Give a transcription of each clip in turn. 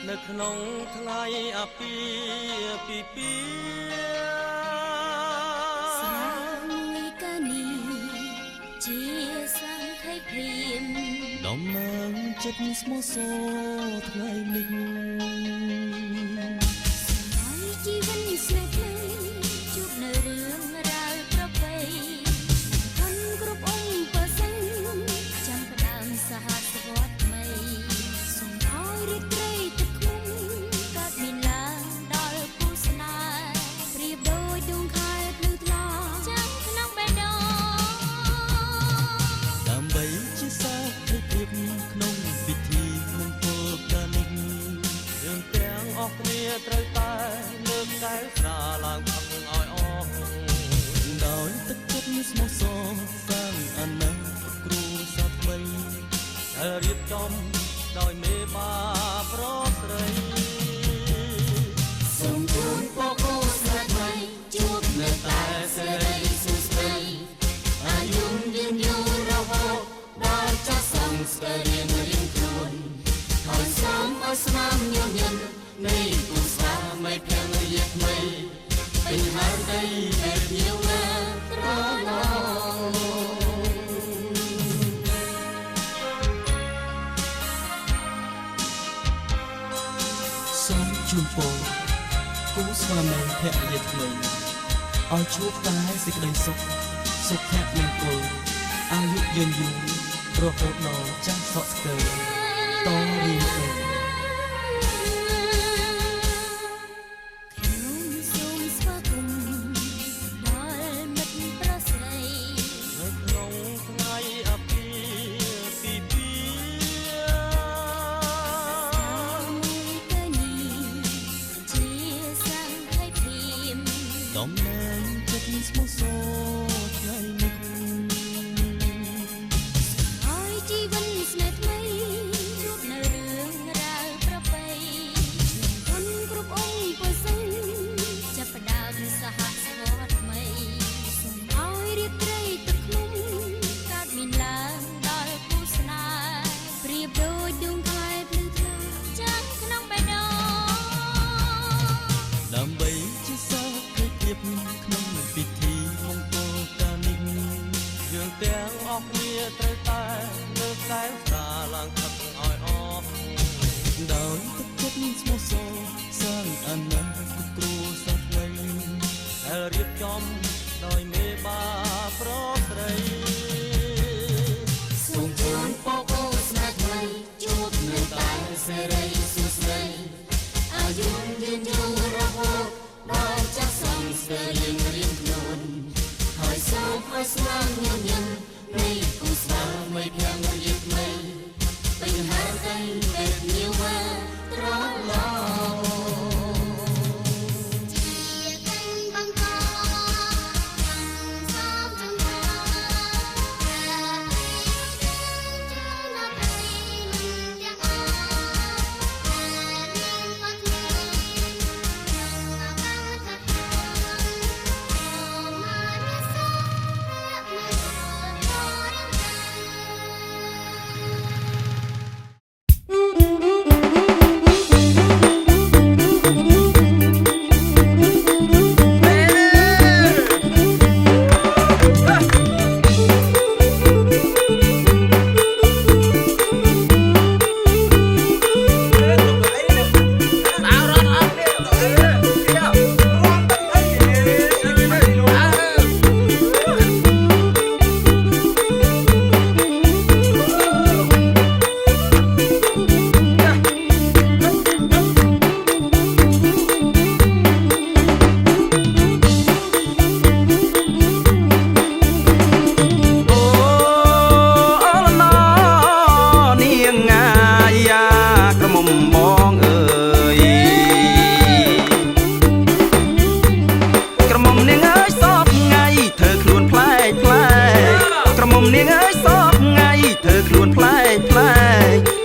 នៅក្នុងថ្ងៃអាពាហ៍ពិពាហ៍ស្រាមួយកានីជាសង្ខេបព្រាមដំណើរចិត្តស្មោះសរថ្ងៃនេះហើយជីវិតស្នេហ៍ភ្លេងជួបនៅរឿងរ៉ាវប្រពៃខនគ្រប់អង្គប្រសិនចាំផ្ដើមសហសវត្តថ្មីសូមឲ្យរីករាយទឹកខ្ញុំកើតមានឡើងដល់គូស្នេហ៍ប្រៀបដូចដួងខែភ្លឺថ្លាចាំក្នុងបេះដូងដើម្បីជាសាធិភាពក្នុងពិធីមង្គលការនេះយើងទាំងអស់គ្នាត្រូវតែលើកកែវស្រាឡើងផឹកឲ្យអស់ដោយទឹកចិត្តស្មោះសរសាងអនាគតគ្រួសារថ្មីដែលរៀបចំដោយមេបាប្រស្រីសូមជូនពរគូស្នេហ៍ថ្មីជួបនៅតែសេរីសុខស្ដីអាយុយឺនយូររហូតដល់ចាស់សង្ស្គាល់រៀងខ្លួនហើយសូមឲ្យស្នាមញញឹមនៃគូស្វាមីភរិយាថ្មីពេញហានដីដែលភ្ញៀវណាត្រឡប់សូមជូនពរគូស្វាមីភរិយាថ្មីឲ្យជួបតែសេចក្តីសុខសុភមង្គលអាយុយឺនយូររហូតដល់ចាស់សក់ស្ទើរតរៀងទៅខ្ញុំសូមស្វាគមន៍ដល់មិត្តប្រស្រីនៅក្នុងថ្ងៃអាពាហ៍ពិពាហ៍មួយកានីជាសង្ខេបព្រាមដំណើរចិត្តស្មោះសរថ្ងៃនេះហើយជីវិតស្នេហ៍ថ្មីជួបនៅរឿងរ៉ាវប្រពៃខនគ្រប់អង្គប្រសិនចាប់ផ្ដើមសហសវត្តថ្មីសូមឲ្យរៀបរាយទឹកខ្ញុំកើតមានឡើងដល់គូស្នេហ៍ប្រៀបដូចដួងខែភ្លឺថ្លាចាំក្នុងបេះដូងដើម្បីជាសាធិភាពក្នុងពិធីមង្គលការនេះយើងទាំងអស់គ្នាត្រូវតែលើកកែវស្រាឡើងផឹកឲ្យអស់ដោយទឹកចិត្តស្មោះសរសាងអនាគតគ្រួសារថ្មីដែលរៀបចំដោយមេបាប្រស្រីសូមជូនពរគូស្នេហ៍ថ្មីជួបនៅតែសេរីសុខស្ដីអាយុយឺនយូររហូតដល់ចាស់សង្ស្គាល់រៀងខ្លួនហើយសូមឲ្យស្នាមញញឹមនៃគូស្វាមីភរិយាថ្មីពេញហានដីដែលភ្ញៀវណាត្រឡប់ ផ្លែ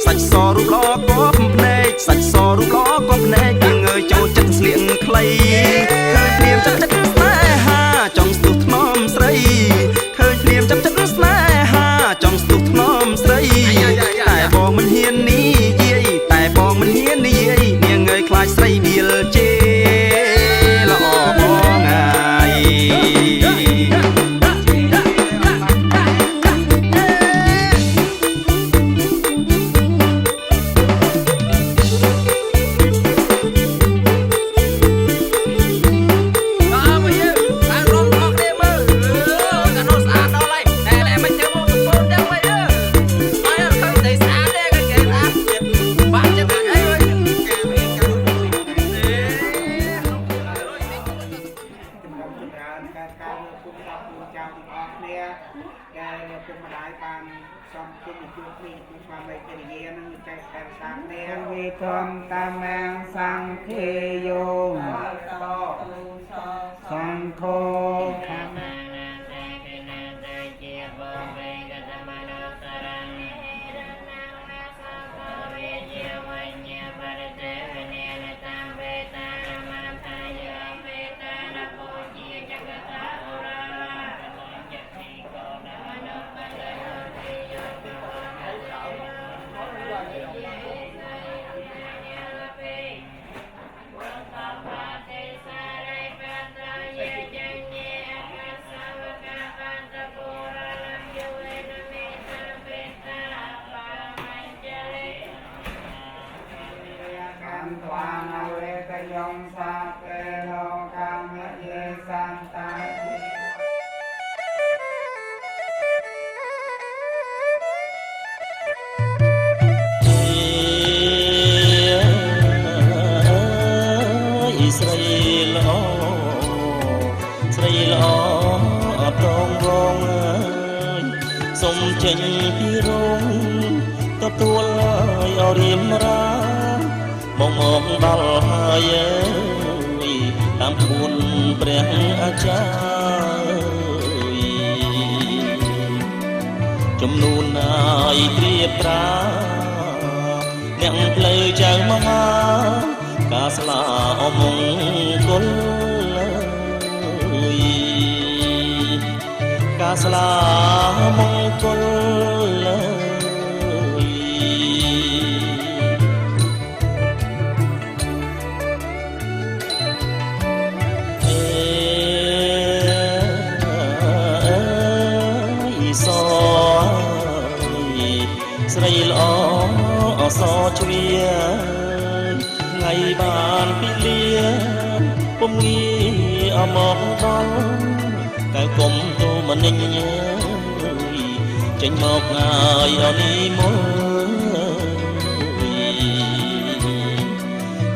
សាច់សរូបល្អកបភ្នែកសាច់សរូបល្អកបភ្នែកយើងើយចូលចិត្តស្លៀកខ្លីឃើញព្រាមចាប់ចិត្តស្នេហាចង់ស្ទុះថ្នមស្រីឃើញព្រាមចាប់ចិត្តស្នេហាចង់ស្ទុះថ្នមស្រីតែបងមិនហ៊ាននិយាយតែបងមិនហ៊ាននិយាយនាងើយខ្លាចស្រីដៀលជេល្អបងហើយ សុំចេញពីរោងទទួលឲ្យរៀមរាបងមកដល់ហើយតាមក្បួនព្រះអាចារ្យចំនួនហើយព្រាបប្រាអ្នកផ្លូវចៅមហាការស្លាអមង្គលការស្លាមង្គលស្រីល្អអសជ្រាថ្ងៃបានពីលាពុំងាអមកដល់កៅគុំទូមនិញចេញមកហើយអនីមុល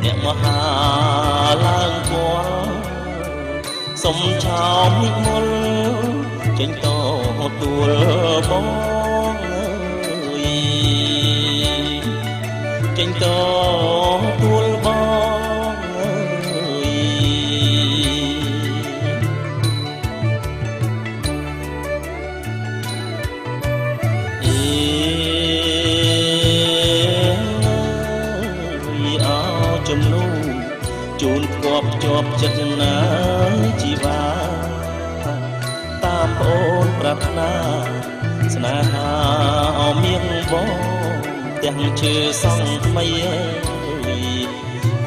អ្នកមហាឡើងគាល់សុំឆោមនិមលចេញតទួលបងចេញតទួលបងចំនួនជូនផ្គាប់ជាប់ចិត្តណាជីវាតាមអូនប្រាថ្នាស្នេហាអមៀងបងទាំងឈើសង់ថ្មី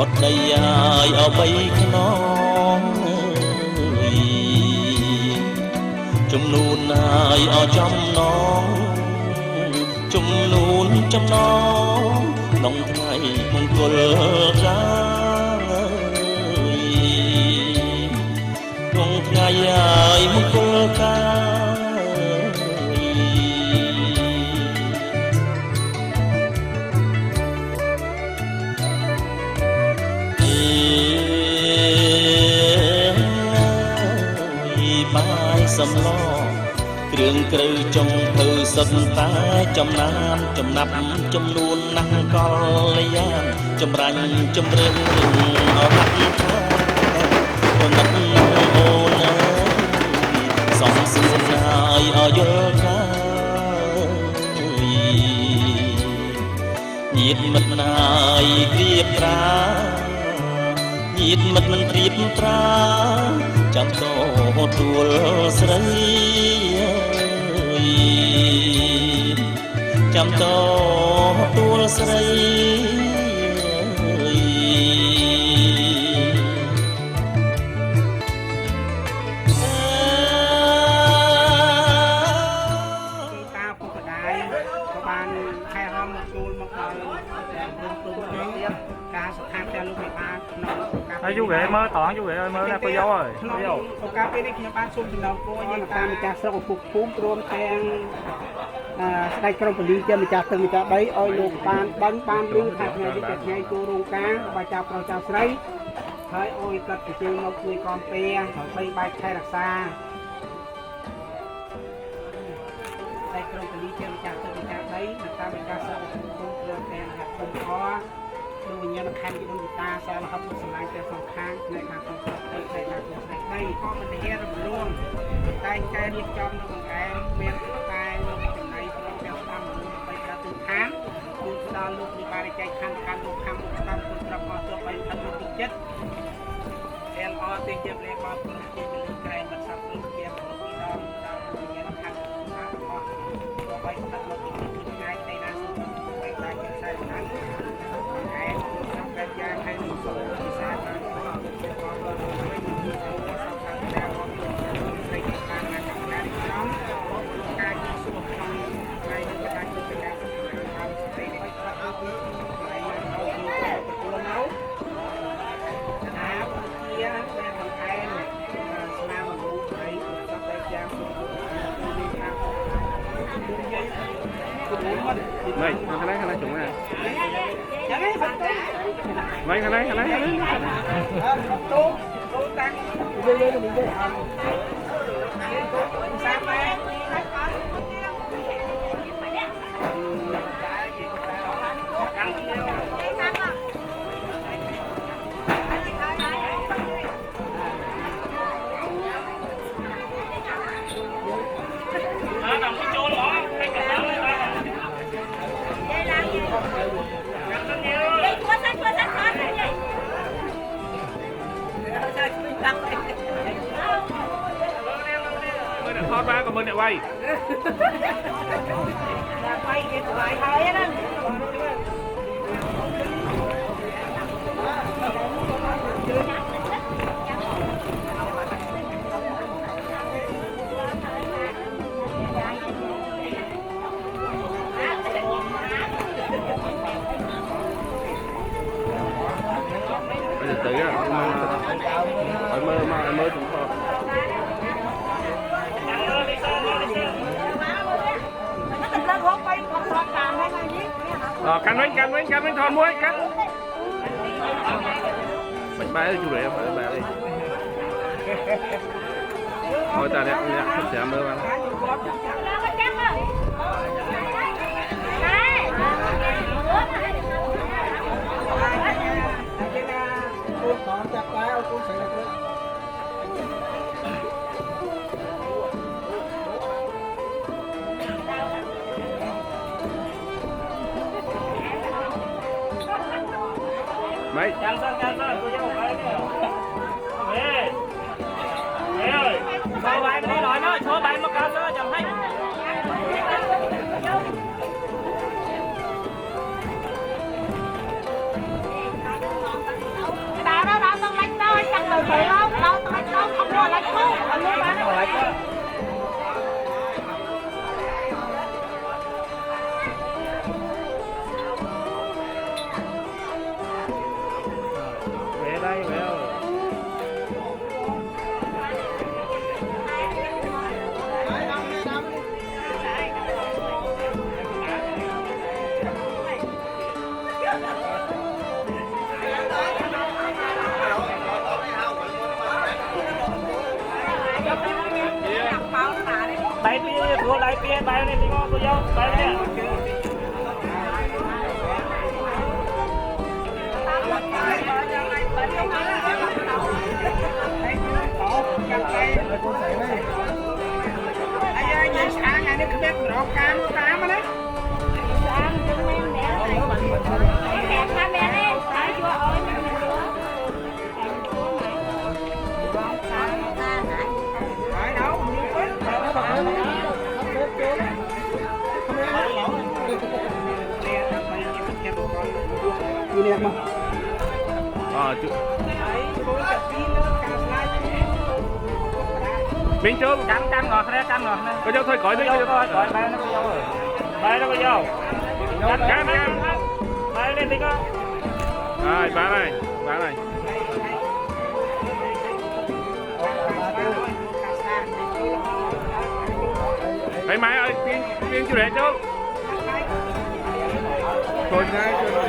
អត់ដីឲ្យអបីខ្នងចំនួនឲ្យអចំណងចំនួនចំណងក្នុងថ្ងៃមង្គលកាក្នុងថ្ងៃឲ្យមង្គលកាបាយសំឡគ្រឿងក្រៅចុងធ្វើសិនតែចំណានចំណាប់ចំនួនណាស់កលយានចម្រាញ់ចម្រៀងអរហាត់ថាអូនអូនសំសួនហើយអយល់កា nhiệt mật nài riệp ra nhiệt mật mình riệp ra chăm to tuột sấy chăm to tuột sấy chú ghệ mơ toàn chú ghệ ơi mơ nè cô dâu ơi cô dâu cá bên đây khi nó bán xung thì nó cô nhưng ta mình chặt sâu phục phúng rôm thang đây trong phần đi chơi mình chặt từng mình chặt đấy ơi lục ban lưu thạch này đi chặt ngay cô rong cá và chào sấy hơi ôi cất thì chơi một người con pe bay bay thay đặc xa đây trong phần đi chơi mình chặt từng mình chặt đấy người ta mình chặt sâu phục phúng rôm thang hạt không cóดูเนี่ยมันคันอยู่ตรงตาซอยนะครับสลายแต่สองข้างในทางตรงในทางตรงในก็มันเฮียรร่วงได้ใจเรียบจอมตรงแรงเวียนตายลงถึงในพร้อมจะทำไปกระตุ้นค้างคุณดาวลูกมีบาริใจคันการลูกคำลูกตั้งคุณประมอตัวไปทำลูกติดเจ็ดเอลอติดเจ็บเลยก็คุณจะเป็นลูกไก่มันสับลูกเกียร์ลูกที่ดาวเนี่ยมันคันมาก็ตัวไปตัดลูกติดขึ้นง่ายในนั้นไปตายจะใส่นั้นการยาให้ลูกส่งที่สาธารณะเป็นความรู้ไม่มีผู้สำคัญแต่ก็มีในการงานของการน้องการยิงสู้ของในการจุดเป็นการทำในในประเทศนี้ในเราคือประตูเมานะครับเที่ยงแต่ของไทยสนามดูไปต้องไปยามดูทางดูใหญ่คุณรู้มั้ยไม่ทำอะไรจุ๋มอ่ะmấy cái này tôm tăng dây mình dây sao mấy thoát ra còn bên này quay quay cái quay thôi đó bây giờ tự á mơ chúng ta canh bánh thon muối canh bánh bái chú rể phải bái đi thôi ta đẹp thích sẽ mơ vào mấy Can sơn cô giáo phải ê ơi số bài đi nói nó số bài mà cao sơn chẳng thấy đó tao lách đâu chẳng được phải không đâu tao lách đâu không có lách không anh muốn bán nó lách đây vậy ơi bay pia cô lại pia bay này đi ngon cô dâu bay này ai nhìn sáng ngày nó cứ biết rõ cam cam đấy sáng chân men đẻ này ពីនេះមក ជូមីងចូលកាន់ងោះគ្នាកាន់ងោះណាក៏យកthôiក្រោយទៅយកក្រោយបែរnóក៏យកបែរnóក៏យកកាន់បែរនេះតិចក៏ហើយបានហើយហើយម៉ែឲ្យពីងជួយចូលចូលណាចូល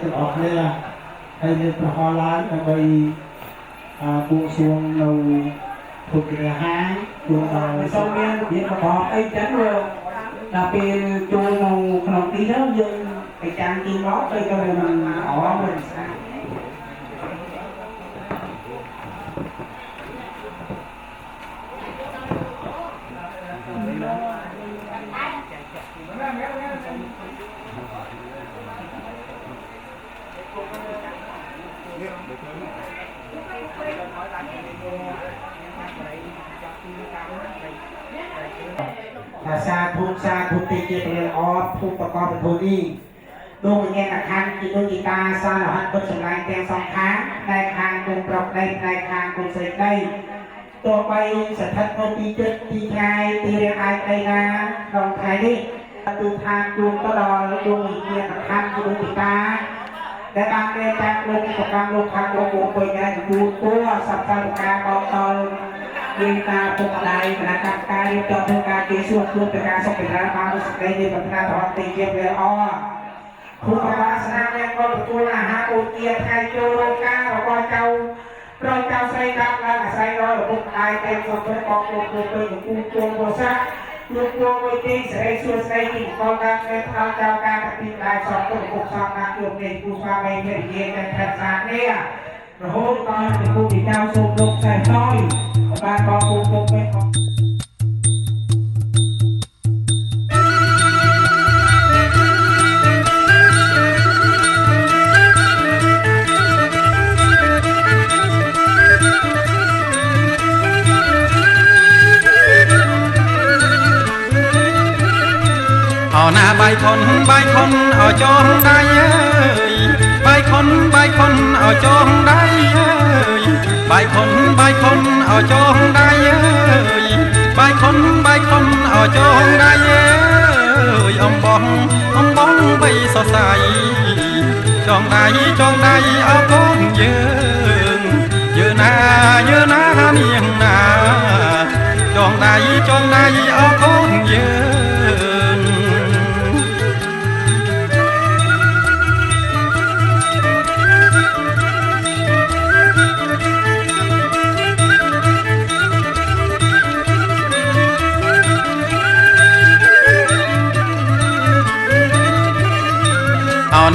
ទាំងអស់គ្នាហើយមានប្រហោឡើងដើម្បីបួងសួងនៅពុទ្ធរាហាជួនដល់សូមមានប្រកបអីចឹងដល់ពេលចូលនៅក្នុងទីនោះយើងไปចាំងទីមកទៅក៏មិនអមមិនស្អាតសាធុទីជារៀងអត់ភូមិប្រកបពិធីដូចវិញ្ញាណក្ខន្ធជាដូចជាការសាររហ័សពុទ្ធសម្លាញ់ទាំងសងខាងផ្នែកខាងគុំប្រុសដីផ្នែកខាងគុំស្រីដីទោះបីស្ថិតនៅទីចិត្តទីថ្ងៃទីរៀងអាចដីណាក្នុងថ្ងៃនេះគឺថាជួងទៅដល់ដួងវិញ្ញាណក្ខន្ធជាដូចជាការដែលបានរៀបចំលោកប្រកម្មលោកខាងលោកពុទ្ធញ្ញាណជួគួរសព្វសាធការបោកតលមានការពុកម្ដាយគណៈកម្មការរៀបចំធ្វើការជាសួរខ្លួនទៅការសុខភាពបានសេចក្តីនៃបណ្ដាប្រវត្តិជាវាល្អគូប្រវាសនាមានក៏ទទួលអាហារបូជាថ្ងៃចូលរោងការរបស់ចៅប្រយចៅស្រីដាក់ឡើងអាស្រ័យដល់ឪពុកម្ដាយតែសុខភាពបងប្អូនទៅគូជួងពោសាលោកពងវិធីសេរីសួស្ដីទីកងការនៅក្នុងចៅការពីដែរសពទៅពុកសំណាក់លោកនៃគូស្វាមីភរិយាទាំងខាងសានេះរហូតដល់ទៅគូទីចៅសូមលោកខ្សែតយបានបងពូពុកពេកណាបាយខុនឲ្យចងដៃអើយបាយខុនឲ្យចងដៃអើយបាយខុនឲ្យចងដៃអើយបាយខុនឲ្យចងដៃអើយអំបងបីសរសៃចងដៃអើកូនយើងណានាងណាចងដៃអើកូនយើង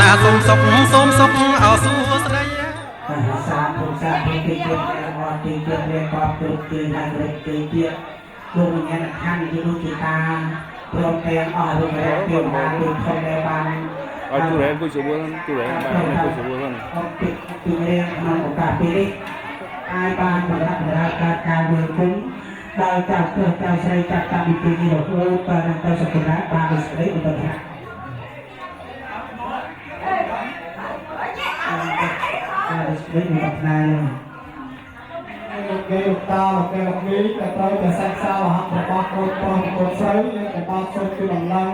ណាសូមសុខអោសួស្ដីសាធុទីជាតិអត់ទីជាតិរៀបរាប់គ្រប់ទីហើយគ្រប់ទីជាតិលោកវិញ្ញាណក្ខន្ធជាដូចជាការព្រមទាំងអស់រូបរាងពីបានដូចធំដែរបានឲ្យជួយរៀនជួយបានជួយបានអត់ពីរៀនក្នុងឱកាសពេលនេះអាចបានបម្រើការវិគុំដោយចាស់ចៅស្រីចាត់តាំងពីទីនេះរហូតដល់ទៅសក្ការៈបានសេចក្តីបន្តថានេះមានផ្នែកគេលោកតាគេលោកនេះតែត្រូវតែសាច់សាលហត្ថរបស់កូនប្រុសកូនស្រីដែលបានសូមគឺដំណឹង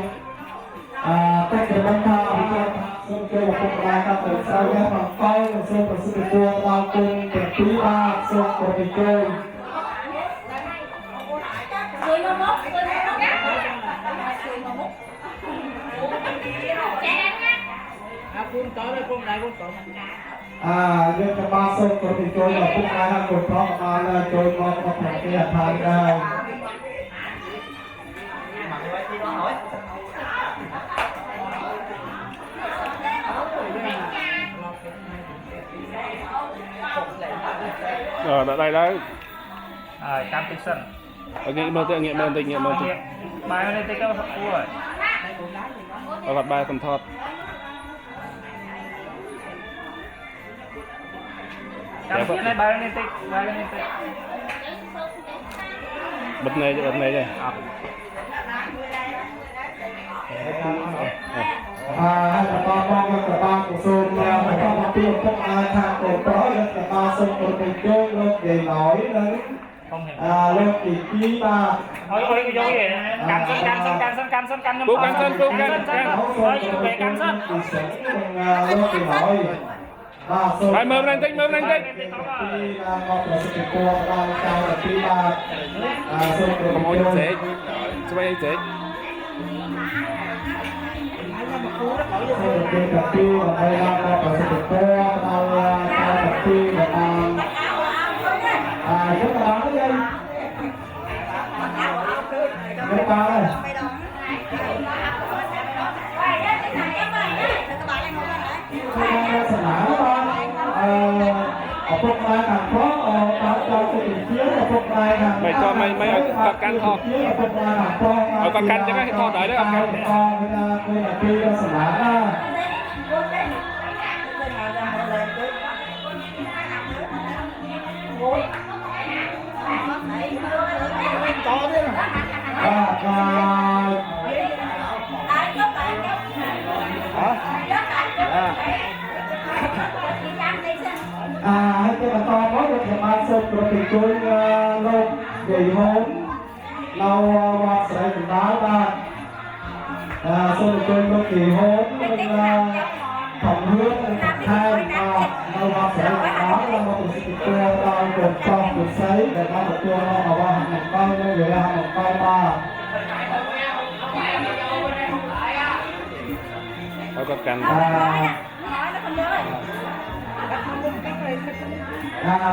តែគេបានថាវិជាសូមគេលោកពុកម្ដាយថាទៅស្រីនេះមកកោសូមប្រសិទ្ធភាពដល់គុំទាំងពីរបាទសូមប្រតិជូនคุณต่อเลยคุณได้คุณต่อយើងจะបានសូមប្រតិចូលដល់ពុកម៉ែហើយកូនប្រុសបានចូលមកប្រតិទិនអធិការ đây đấy. Cam tinh sân. Nghiệm mơ tình. Bài lên tích các rồi. Và bài phần thọt. Cam tinh này bài lên tích. Bật này đây. Hai bà con các bạn của xôn bà con mà tiêm các thang cổ đó là các bạn xôn của mình chơi lúc để nói đấy lúc thì ký bà Ôi cái dấu gì can sân lúc thì nói Bài mơ lên tích khi là ngọt là sự của bà chào là khi bà xôn của mình chơi Hãy subscribe cho kênh Ghiền Mì Gõ để không bỏ Mày cho mày ở căn thọ. Ở con căn chứ cái thọ đấy đấy con Hãy cho bà con có được thời gian sớm của tình tôi lâu để hôn lâu hoặc sẽ chúng ta sớm tôi lâu kỳ hôn phòng hướng hai lâu hoặc sẽ chúng ta là một tình tôi đang được trong được sấy để có một tôi ở ba hàng một con như vậy là hàng một con ba ở con căn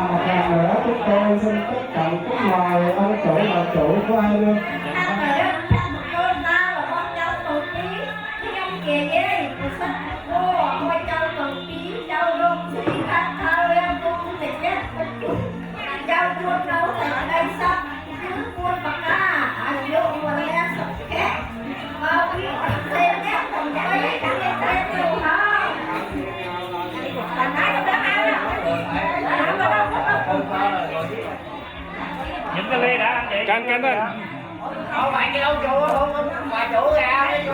một lần nữa chúng tôi xin tất cả các loài ở chỗ là chỗ của ai luôn những cái ly đã ăn vậy can thôi không phải cái ông chủ không bà chủ ra cái chủ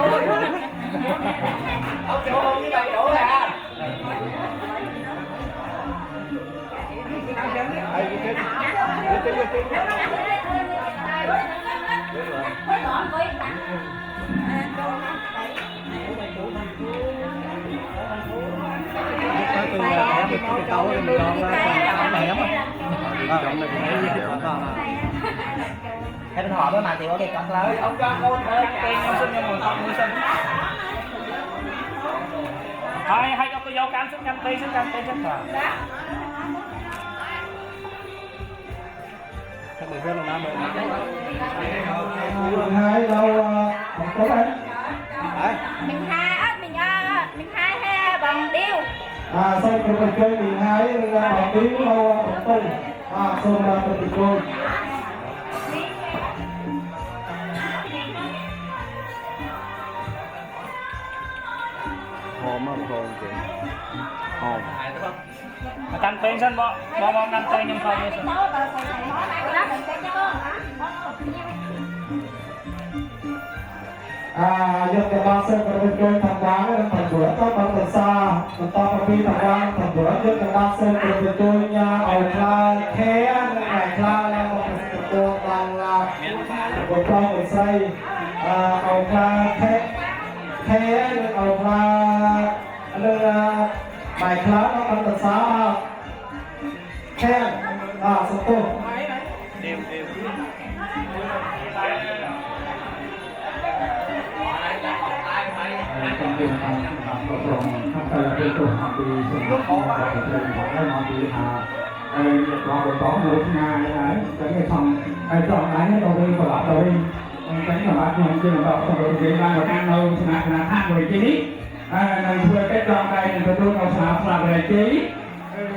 ông chủ không với bà chủ ra Cái bên họ đó mà thì có cái con lớn ông cho con ơi tên nhau sinh nhau mùa con mùa sinh hai có dấu can sinh can tây chất hả các người dân Nam hai lâu không có đấy mình hai he bằng điêu xong rồi mình chơi 12 là bằng điêu lâu bằng tây xong là mình chơi hòm căn tên sân bọ căn tên nhưng không như sân dân cái ba sơn của mình chơi thằng đá thằng bữa có bằng thằng xa thằng to bằng bi thằng đá thằng bữa dân cái ba sơn của mình chơi nha ở là thế này là một cái cô đang là một con người xây ở là thế ở là nên bài khá nó bằng thằng xa thế xong tôi trong việc học tập của các thầy cô học thì cũng có bài thầy học thì việc học của có một ngày đấy cái phòng tròn đấy đầu đi và đầu đi tránh các bạn nhường chưa đọc trong đội game đang còn ăn đâu sẵn là than về chí này vừa cái trong đây thì tôiเอาsẵn về chí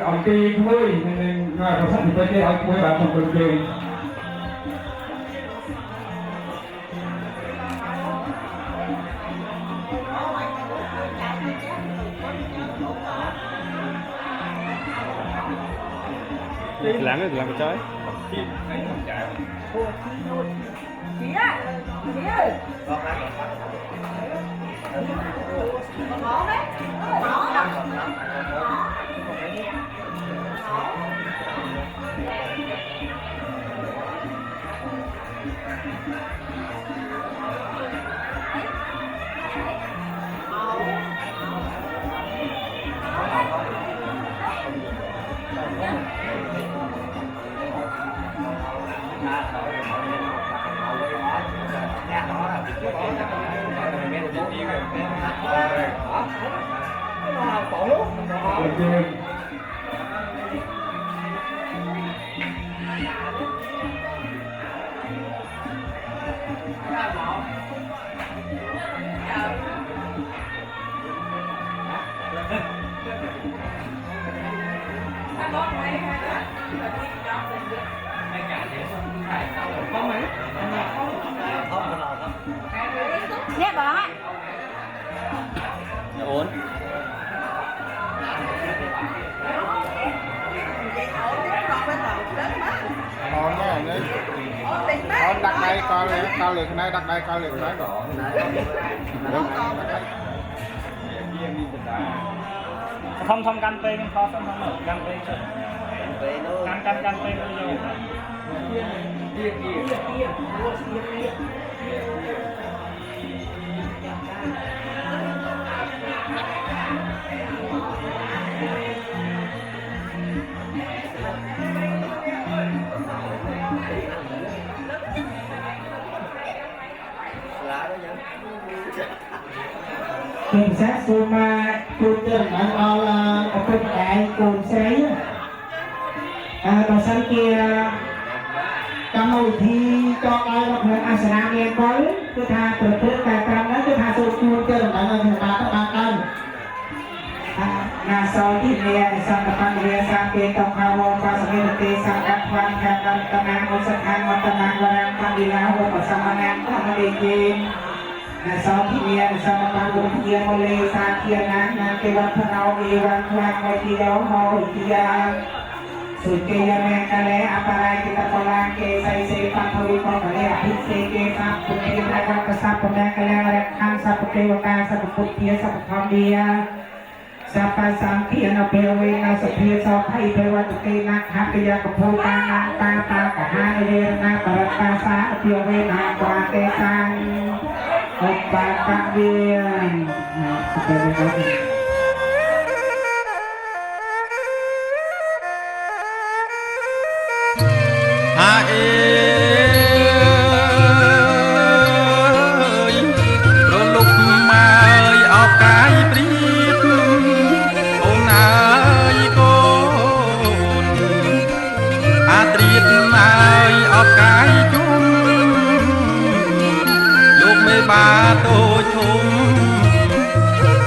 ông ti vui nên ngoài có sẵn thì tôi chơi ông vui bạn trong đội game làm cái trái nè bỏ á ổn Con đó đấy. Con đặt đây coi liền, coi liền này, đặt đây coi liền này. không thông căn pe không thông căn pe căn pe vô Cảnh sát Soma côn chân bạn ao là côn đại côn sấy đầu sáng kia trong hồi thi cho ai là người Asana nghe có cứ tha từ trước cả trăm đó cứ tha số côn chân bạn ơi người ta các bạn ơi na sauที่เรียนสังกัดเรียนสังเกตต้องเข้าวงการสังเกตตีสังกัดวันแข่งกันตำนานอุตสาหกรรมวัฒนธรรมวรรณกรรมดีแล้ววงประสมงานทำดีจริงsau khi nghe sau đó buổi chiều mới lên sang kia nắng cáiวันพนาวีวันวันวันที่แล้วมอที่ยาสุดเกียร์แมงกะเลอัปรายกิตาปลาเกใส่เสปัทวีปองกะเลอภิเษกเกสัพพุทธินาคังกษัตริย์ปแมงกะเลเรขังสัพเทวตาสัพพุทธิสัพธรรมเดียสัพพสังเขียนอเปเวนะสัพเพสอบให้เทวตุเกนักหักยากภูตานังตาตากะหาเรนะปรัตตาสาเปียวเวนากวาเตตังBapak dia sebagai bapak. Ba tô chung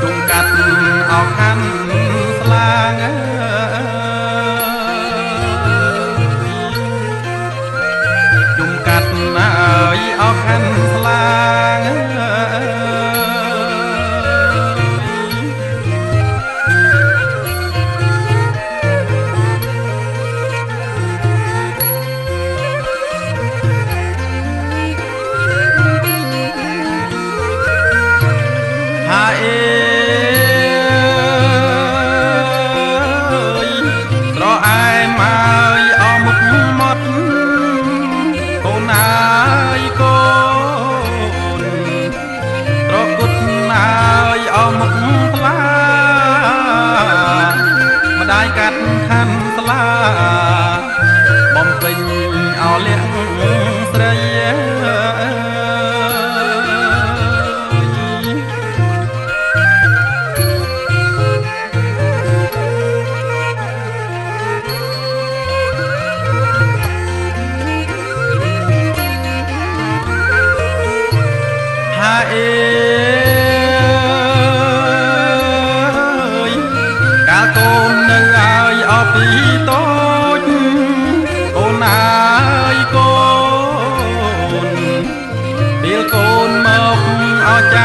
tung cắt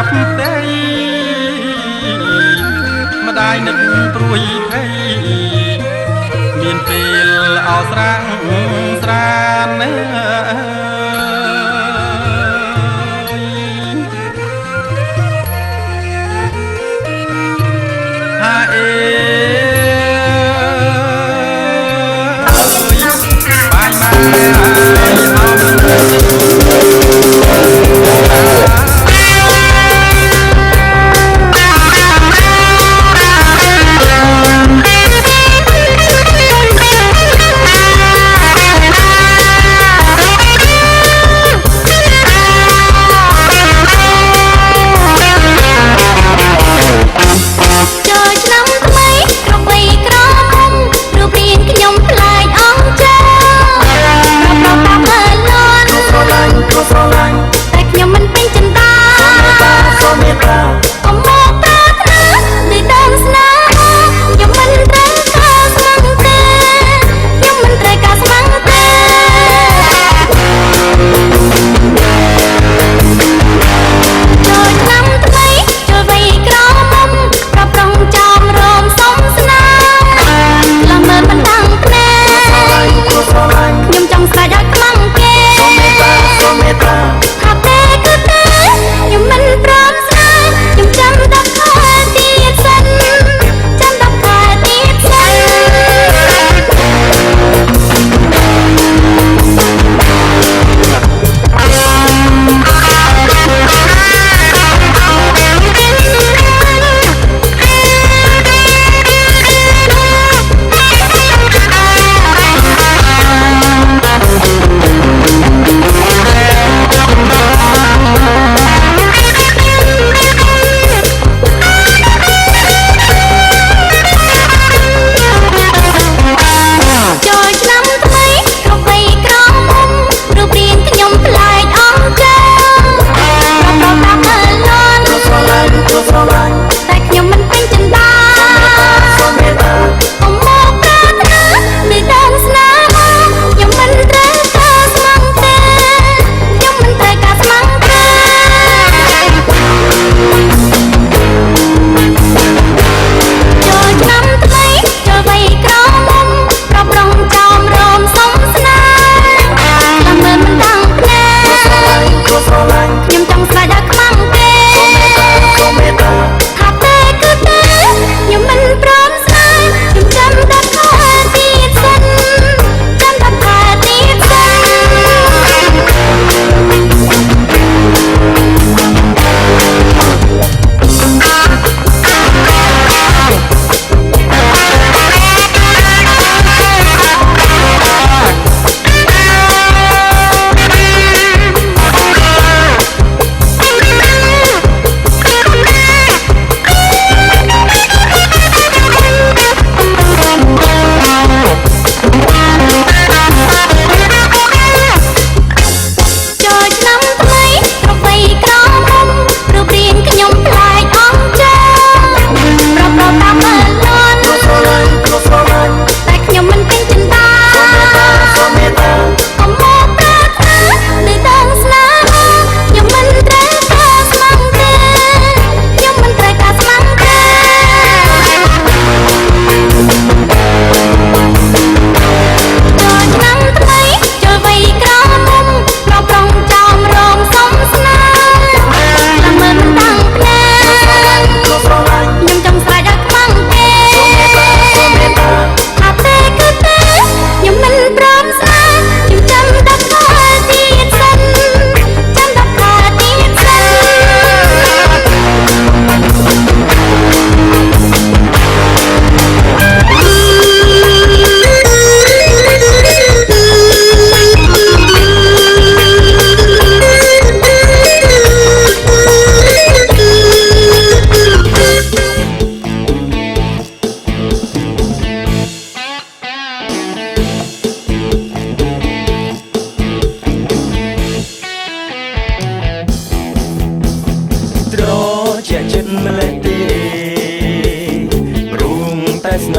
ផ្ទៃម្ដាយនឹកព្រួយភ័យមានពេលអោស្រាំងស្រានហាអេ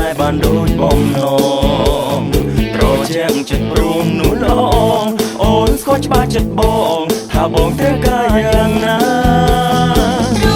បាយបានដូចបំណងត្រជាក់ចិត្តព្រមនោះឡងអូនស្គាល់ច្បាស់ចិត្តបងថាបងត្រូវការយ៉ាងណា ត្រ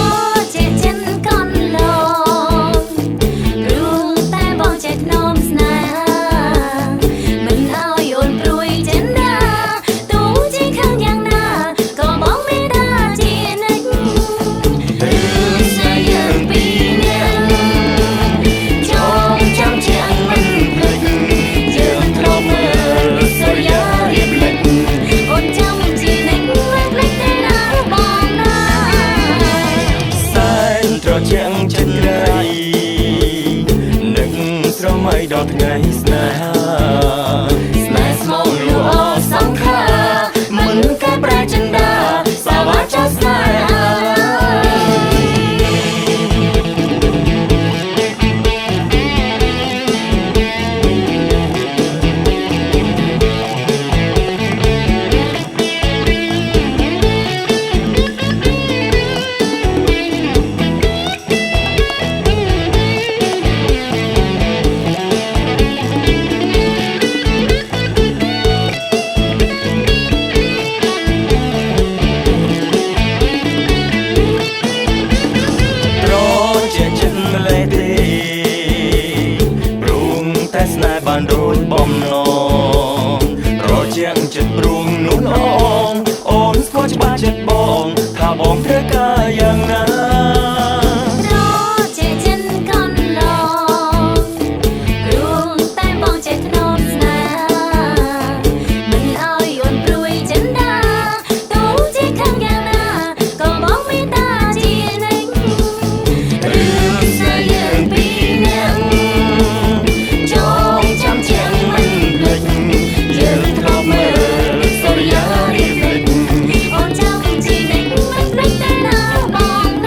បងត្រូវការយ៉ាងណារចេះចិនកូនឡរួមតែបងចេះធ្នមស្នេហ៍មិនឲ្យអូនព្រួយចិនដាទោះជាខាងយ៉ាងណាក៏បងមេត្តាជានិញរឿងស្នេហ៍យើងពីរនាក់ចងចាំជាងមិនភ្លេចយើងធ្លាប់មើលសូរិយារីភ្លេចអូនចាំជានិញមិនភ្លេចតែណាបង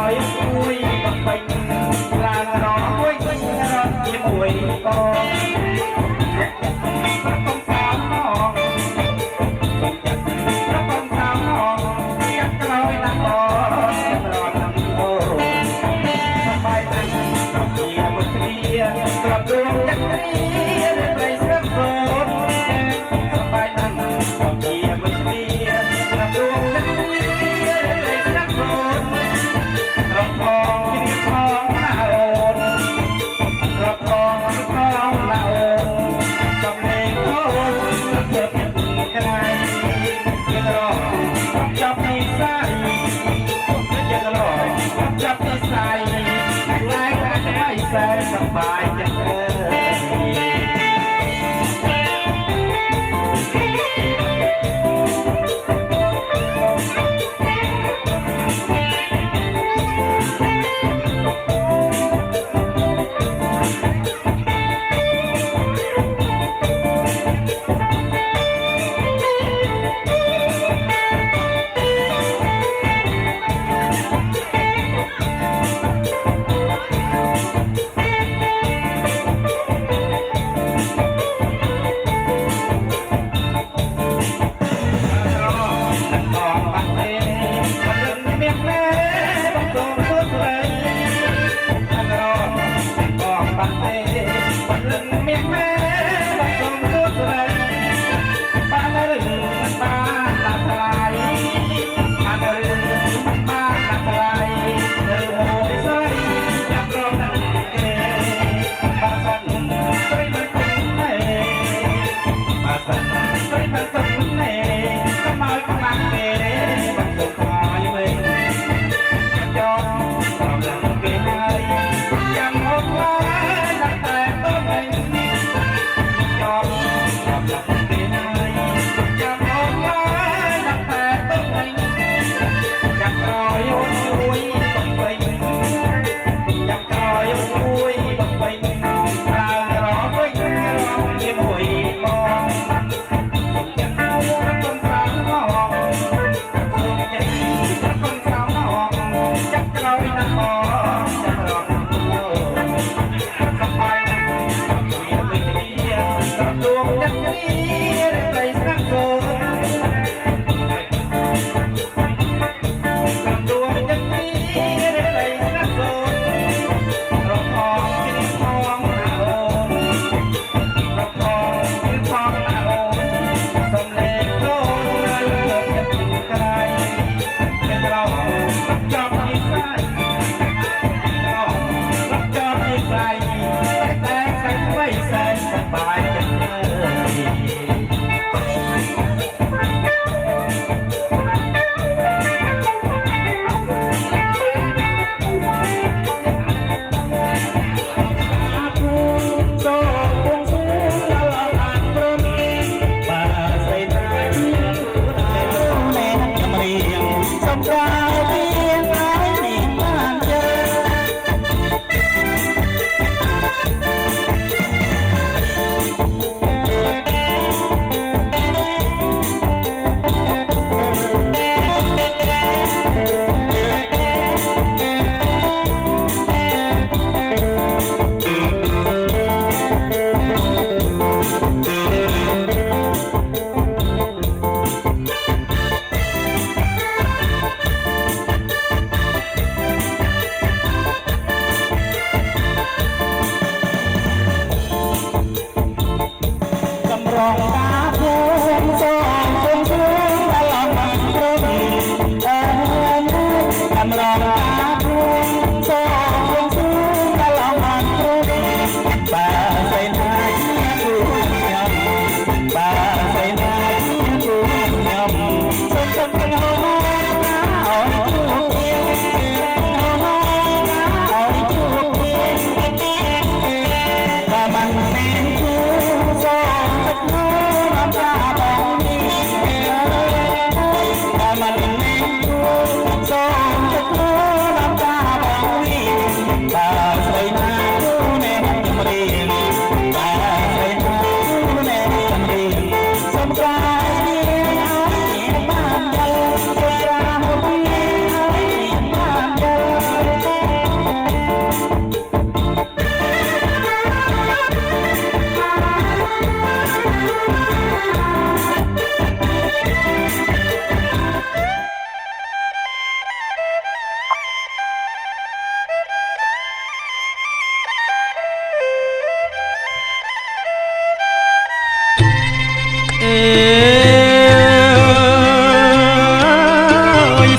មួយបំពេញឡើងរកមួយពេញរកជាមួយក៏ប្រកបតាមមកសុំចិត្តប្រកបតាមមកចាក់ក្រោយណាស់ក៏រត់តាមអូសបាយណាស់ជាមួយគ្នាក្របដួងចិត្តគ្នាព្រៃស្រឹករត់សបាយណាស់ជាមួយគ្នាក្របដួងចិត្តគ្នាព្រៃស្រឹករត់រំភងជាផងណាអូនរំភងផងណាអូនសំលេងអូនជិតក្រៃជារងចាប់និស័យជារងចាប់និស័យឡាយតែសែនសប្បាយចិត្ត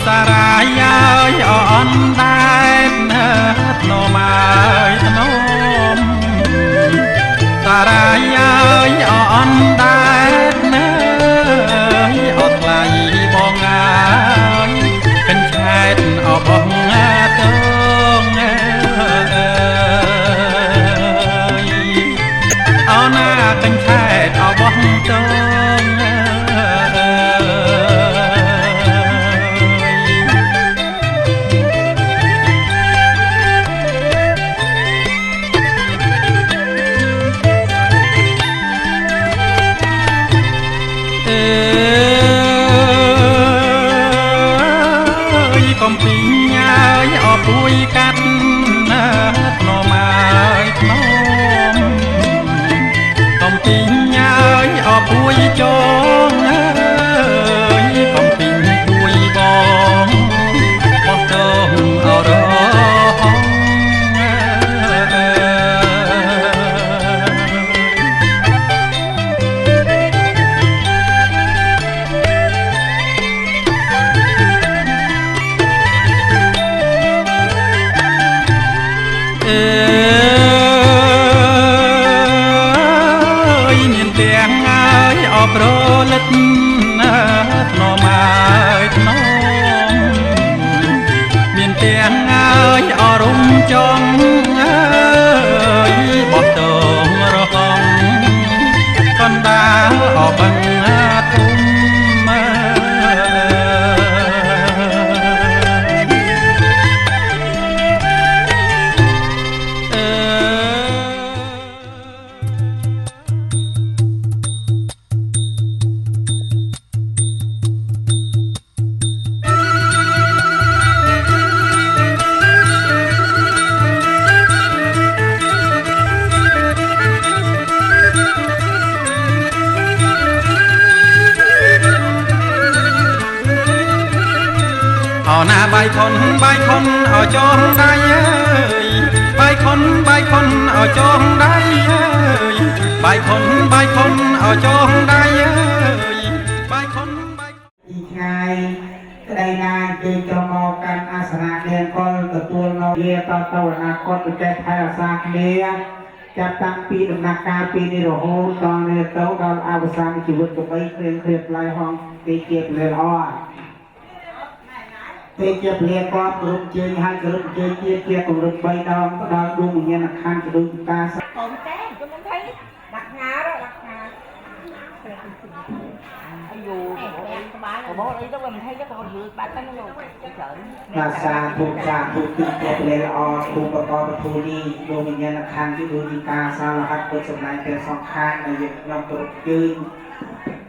សារ៉ាយាយអនដែតធ្នមហើយធ្នមសារ៉ាយាយអនដែតអត់ថ្លៃបងហើយកិនឆែតអបងតងអោណាកិនឆែតអបងតងកំពីញ៉ាយអពួយកាត់ណាធ្នមហើយធ្នមកំពីញ៉ាយអពួយចងកំពីពួយបងបោះតងអរហងមានទាំងហើយអបរលិតណាធ្នមហើយធ្នមមានទាំងហើយអរុំចង់ហើយបោះតងរហងកណ្ដាលអបង្ធំអោណាបាយខុនអោចងដៃអើយបាយខុនអោចងដៃអើយបាយខុនអោចងដៃអើយបាយខុនពីថ្ងៃក្តីណាគឺក្រុមមកកាន់អាសនៈនាងកលទទួលនៅវាតទៅអនាគតប្រទេសថៃអាសាគ្នាចាប់តាំងពីដំណាក់កាលពីនេះរហូតដល់នេះទៅដល់អវសានជីវិតcủaបីគ្រៀងផ្លាយហងទីជាល្អទេជាព្រាគាត់គ្រប់ជើងហើយគ្រប់ជើងជាគម្រប់3ដងផ្ដល់ដួងវិញ្ញាណខណ្ឌដូចតាសកូនតែខ្ញុំមិនthấyដាក់ញ៉ាអាយូក្បាលអីទៅមិនthấy cái con vừa bạn tới nó luôn trời là xa thuộcទីជាព្រាល្អទូបកបទូនេះដួងវិញ្ញាណខណ្ឌទីដូចតាសារហត្ថពុទ្ធសម្ដែងទាំងសងខាងដែលយើងខ្ញុំគ្រប់ជើង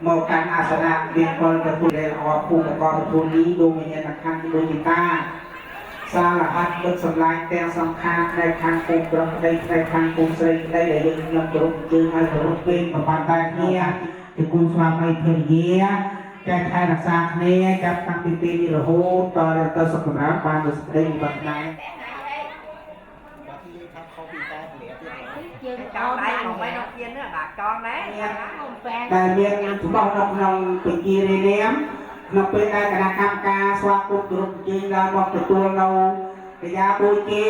មកកាន់អាសនៈរៀនពលទទួលដែលអបភូមិកបទូនេះដួងវិញ្ញាណខណ្ឌដូចតាសារហត្ថពុទ្ធសម្ដែងទាំងសងខាងដែលខាងគុំប្រុសក្តីផ្នែកខាងគុំស្រីក្តីដែលយើងខ្ញុំគ្រប់ជើងឲ្យគ្រប់ពេលប្រព័ន្ធតែគ្នាទីគុំស្វាមីភរិយាចែកថែរក្សាគ្នាចាប់តាំងពីពេលនេះរហូតដល់ទៅសុខសម្រាប់បានទៅស្ដីបាត់ណាយើងចង់ដៃមកមិនដល់ជាnữaបាទចង់ដែរតែមានសម្បត្តិនៅក្នុងពិធីរៀបរៀងក្នុងពេលដែលគណៈកម្មការស្វាគមន៍គ្រប់ជើងឡើងមកទទួលនៅកិរិយាបូជា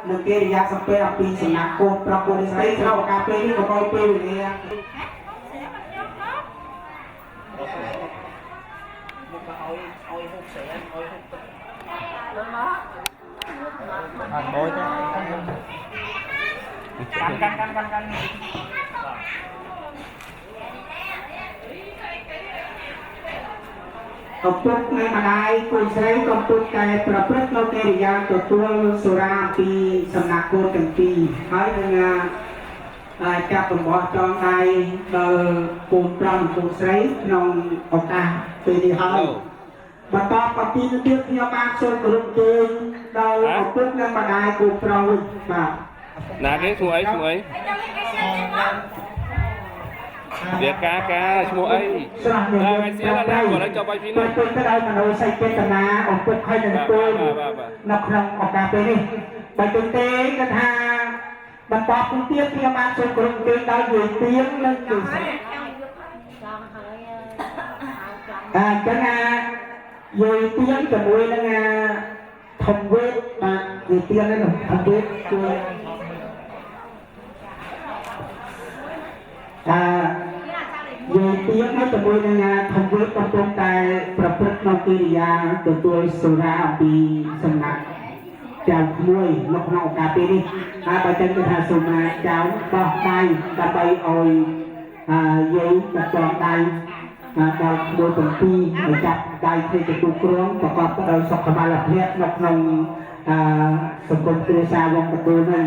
និងកិរិយាសម្ពេអំពីសំណាក់កូនប្រុសកូនស្រីក្នុងឱកាសពេលនេះក៏មកពេលវេលាឲ្យហូបស្រាឲ្យហូបទឹកលើមកអត់បយទេកាន់កំពុងនៅម្ដាយគូស្រីកំពុងតែប្រព្រឹត្តនៅកិរិយាទទួលសុរាពីសំណាក់កូនទាំងពីរហើយនឹងចាប់បំបោះចងដៃដល់កូនប្រុសនិងកូនស្រីក្នុងឱកាសពេលនេះហើយបន្តពីនេះទៀតខ្ញុំបានសូមគោរពជើងដល់ឪពុកនិងម្ដាយគូប្រុសវិញបាទណាគេឈ្មោះអីវាកាឈ្មោះអីស្រះនេះថ្ងៃស្អែកណាគាត់ឲ្យចុះបាយពីនេះទៅដល់មនោសញ្ចេតនាឪពុកហើយនឹងគូនៅក្នុងឱកាសពេលនេះបើទៅទេគាត់ថាបន្តពីទៀតខ្ញុំបានសូមគោរពជើងដល់យាយទៀងនិងគូស្រី cái nga về tiếng từ môi nó nga thông vết mà về tiếng đấy rồi thông vết chơi về tiếng nó từ môi nó nga thông vết trong trong tayประพฤตินอกกิริยาตัวตัวสุราปีสำนักเจ้าขโมยนกนกกาปีนี่ประจันจะทาสุมาเจ้าบอกไปตะไปออยยืนกระจองได้เราโดยเป็นปีจับได้ที่จะถูกร้องประกอบโดยสกบาลเพชรนกนงสมบูรณ์ตัวชาวงประตูนั้น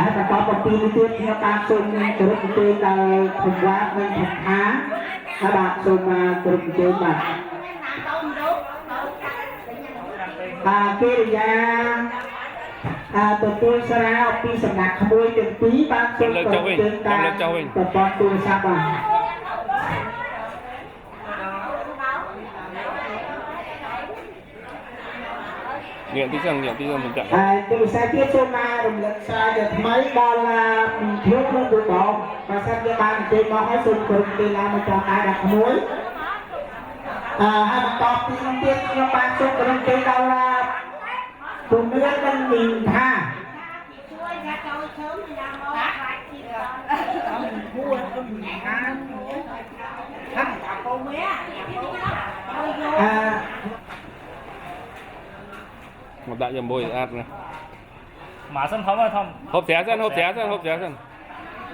ให้ประกอบเป็นปีนี้ที่มีการส่งกระตุ้นตัวเราถึงว่ามันถึงท้าถ้าบาดส่งมากระตุ้นตัวแบบกิริยาตัวตัวสระปีสำนักขโมยเป็นปีบางส่วนตัวเดินตามตัวปอนตัวชาวบ้านnghiệm tí rằng mình chạy từ xe tiếp xô ma đồng lực xa được mấy đo là thiếu nó được bộ và xe cho bạn trên nó hãy xung quanh thì làm một trò ai đặt muối hai bạn tọt thì không biết nó bạn xung quanh trên đâu là cùng nước bên nhìn tha một đại nhầm bôi ạt này mà sân không hay không hộp xé sân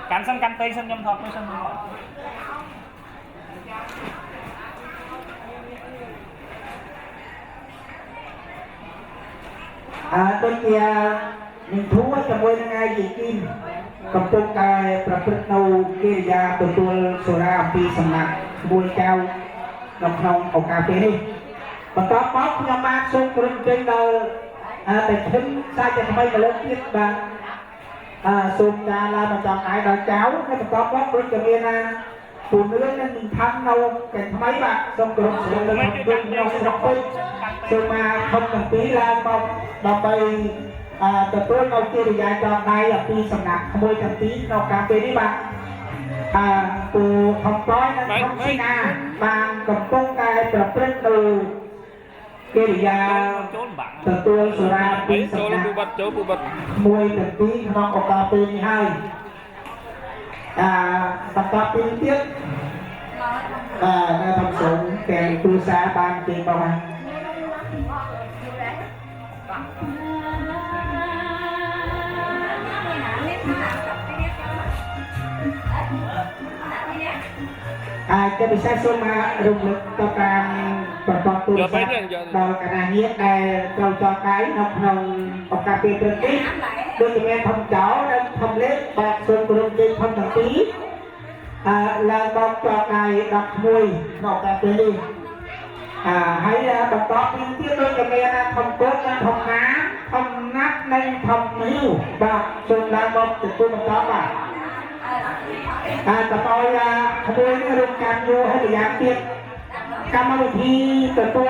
cắn sân cắn tây sân nhầm thọt sân tôi kia mình thú với cái môi ngay gì kim cầm tung cáiประพฤติnâu kia ra từตัวโซราปีสำนักมวยเจ้าดอกทองเอากาเฟ่นี่บางตอนป๊อปยังมาส่งกลุ่มเป็นเราแต่ถึงใช่จะทำไมมาเลิกคิดบ้างส่งการลามาจองไอ้ดอกเจ้าให้บางตอนป๊อปกลุ่มจะมีนะตัวเนื้อนั้นmìnhทำเราแต่ทำไมบ้างส่งกลุ่มส่งเราทำด้วยเราสนุกไปส่งมาkhông cần tí là một đọc bài từ tôi câu kia thì dài cho đây là khi sầm nặng không môi trăm tí đâu cà phê đi bạn từ không có nên không xin bạn cầm công cái tập trên từ kia thì từ tôi sửa ra tí sầm nặng môi trăm tí không có cà phê như hai tập cà phê tiếp thầm sụng kèm tu xa ban tiền bao anh cái bị sai số mà động lực cho càng toàn toàn tù sa đòi cả nhà nhiệt này đầu cho cái nọc hồng hoặc cà phê trên tí đôi tụi em thầm chó nên thầm lết bạc xuân của đông trên thầm thầm tí là bọc cho cái đọc mùi ngọc cà phê đi hãy bọc có những tiết đôi tụi em thầm cốt thầm ná thầm nát nên thầm hiu bạc xuân là bọc từ tôi bọc có bàแต่ตอนขบวนรวมกันอยู่ให้พยายามเทียบกรรมวิธีแต่ตัว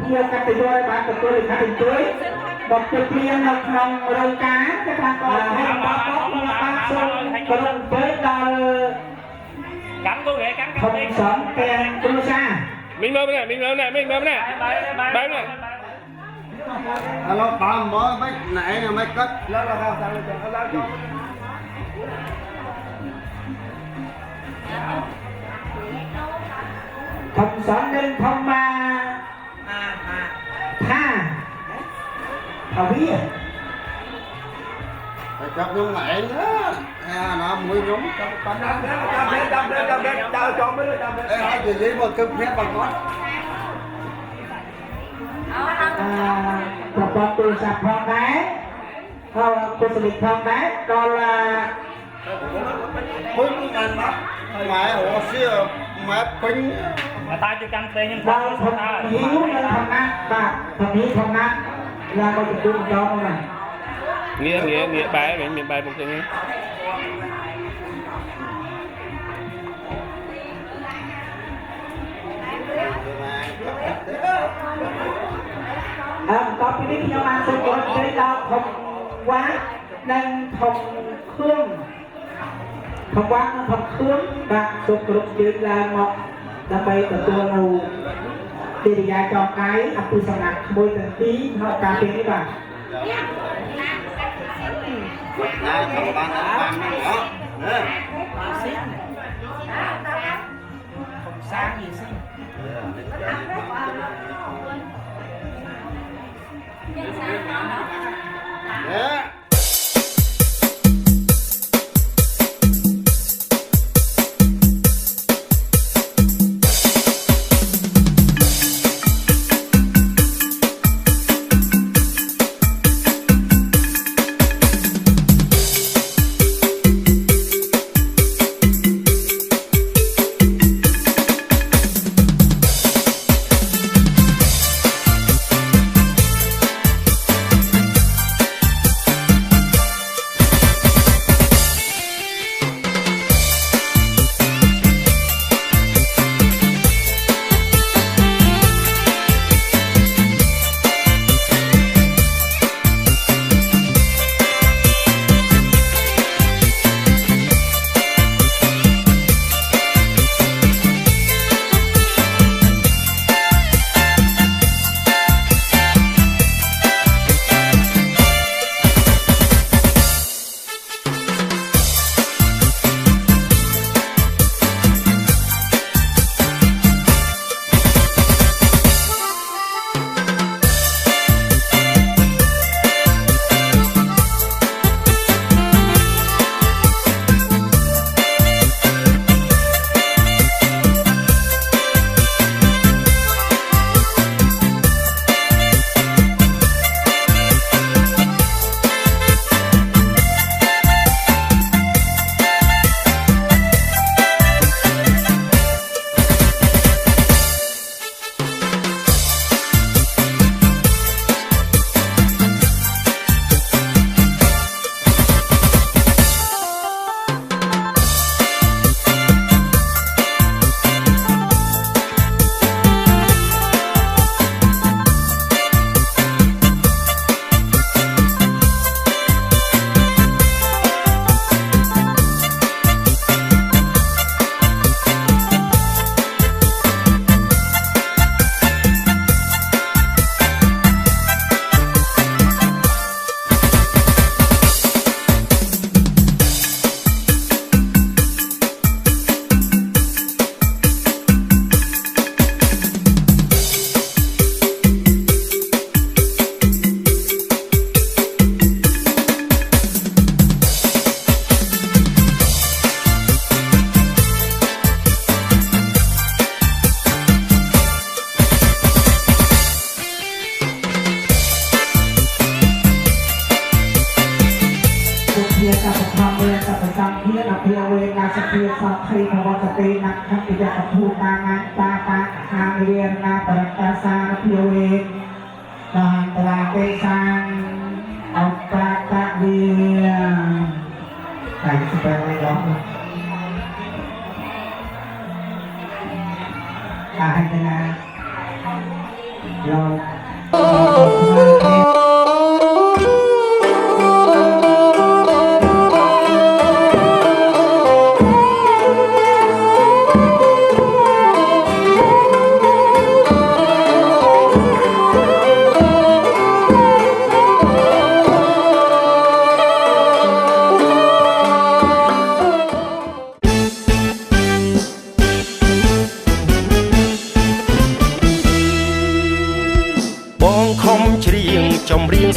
เที่ยวกันไปด้วยบ้านแต่ตัวหรือขัดถึงตัวบอกจะเพียงนักนองรายการจะทำก่อนให้ป๊อปมาบ้านส่งกำลังเปิดดาวทำสอนแกงตุลซาmình mơ này bay này alo tạm mới mấy nãy là mấy cất lên là sao lên thầm són nên thầm ma tha thảo bí chọc luôn mẹ nữa nó mũi nhúng cho mấy hỏi gì vậy mà cưng phép bằng con còn từ sạp phong đá cô sẽ bị phong đá còn là mũi ăn mắt mẹ ổ xưa mẹ pin ta chưa căng tê nhưng bao thầm hiếu nên thầm nát và thầm hiếu thầm nát là có chuyện đúng cho không này nghĩa bài mình bài một tiếng có cái đích nhau ăn xong rồi đây là thầm quá nên thầm khương thầm quá thầm khương và sụp rụt chuyện là một ដើម្បីទទួលនៅទីរិយាចောင်းដៃអពុសម្រាប់ក្មួយទាំងពីរក្នុងការពេលនេះបាទណាចូលបានបានហ្នឹងហ៎ស៊ីผมสร้างอีกสิ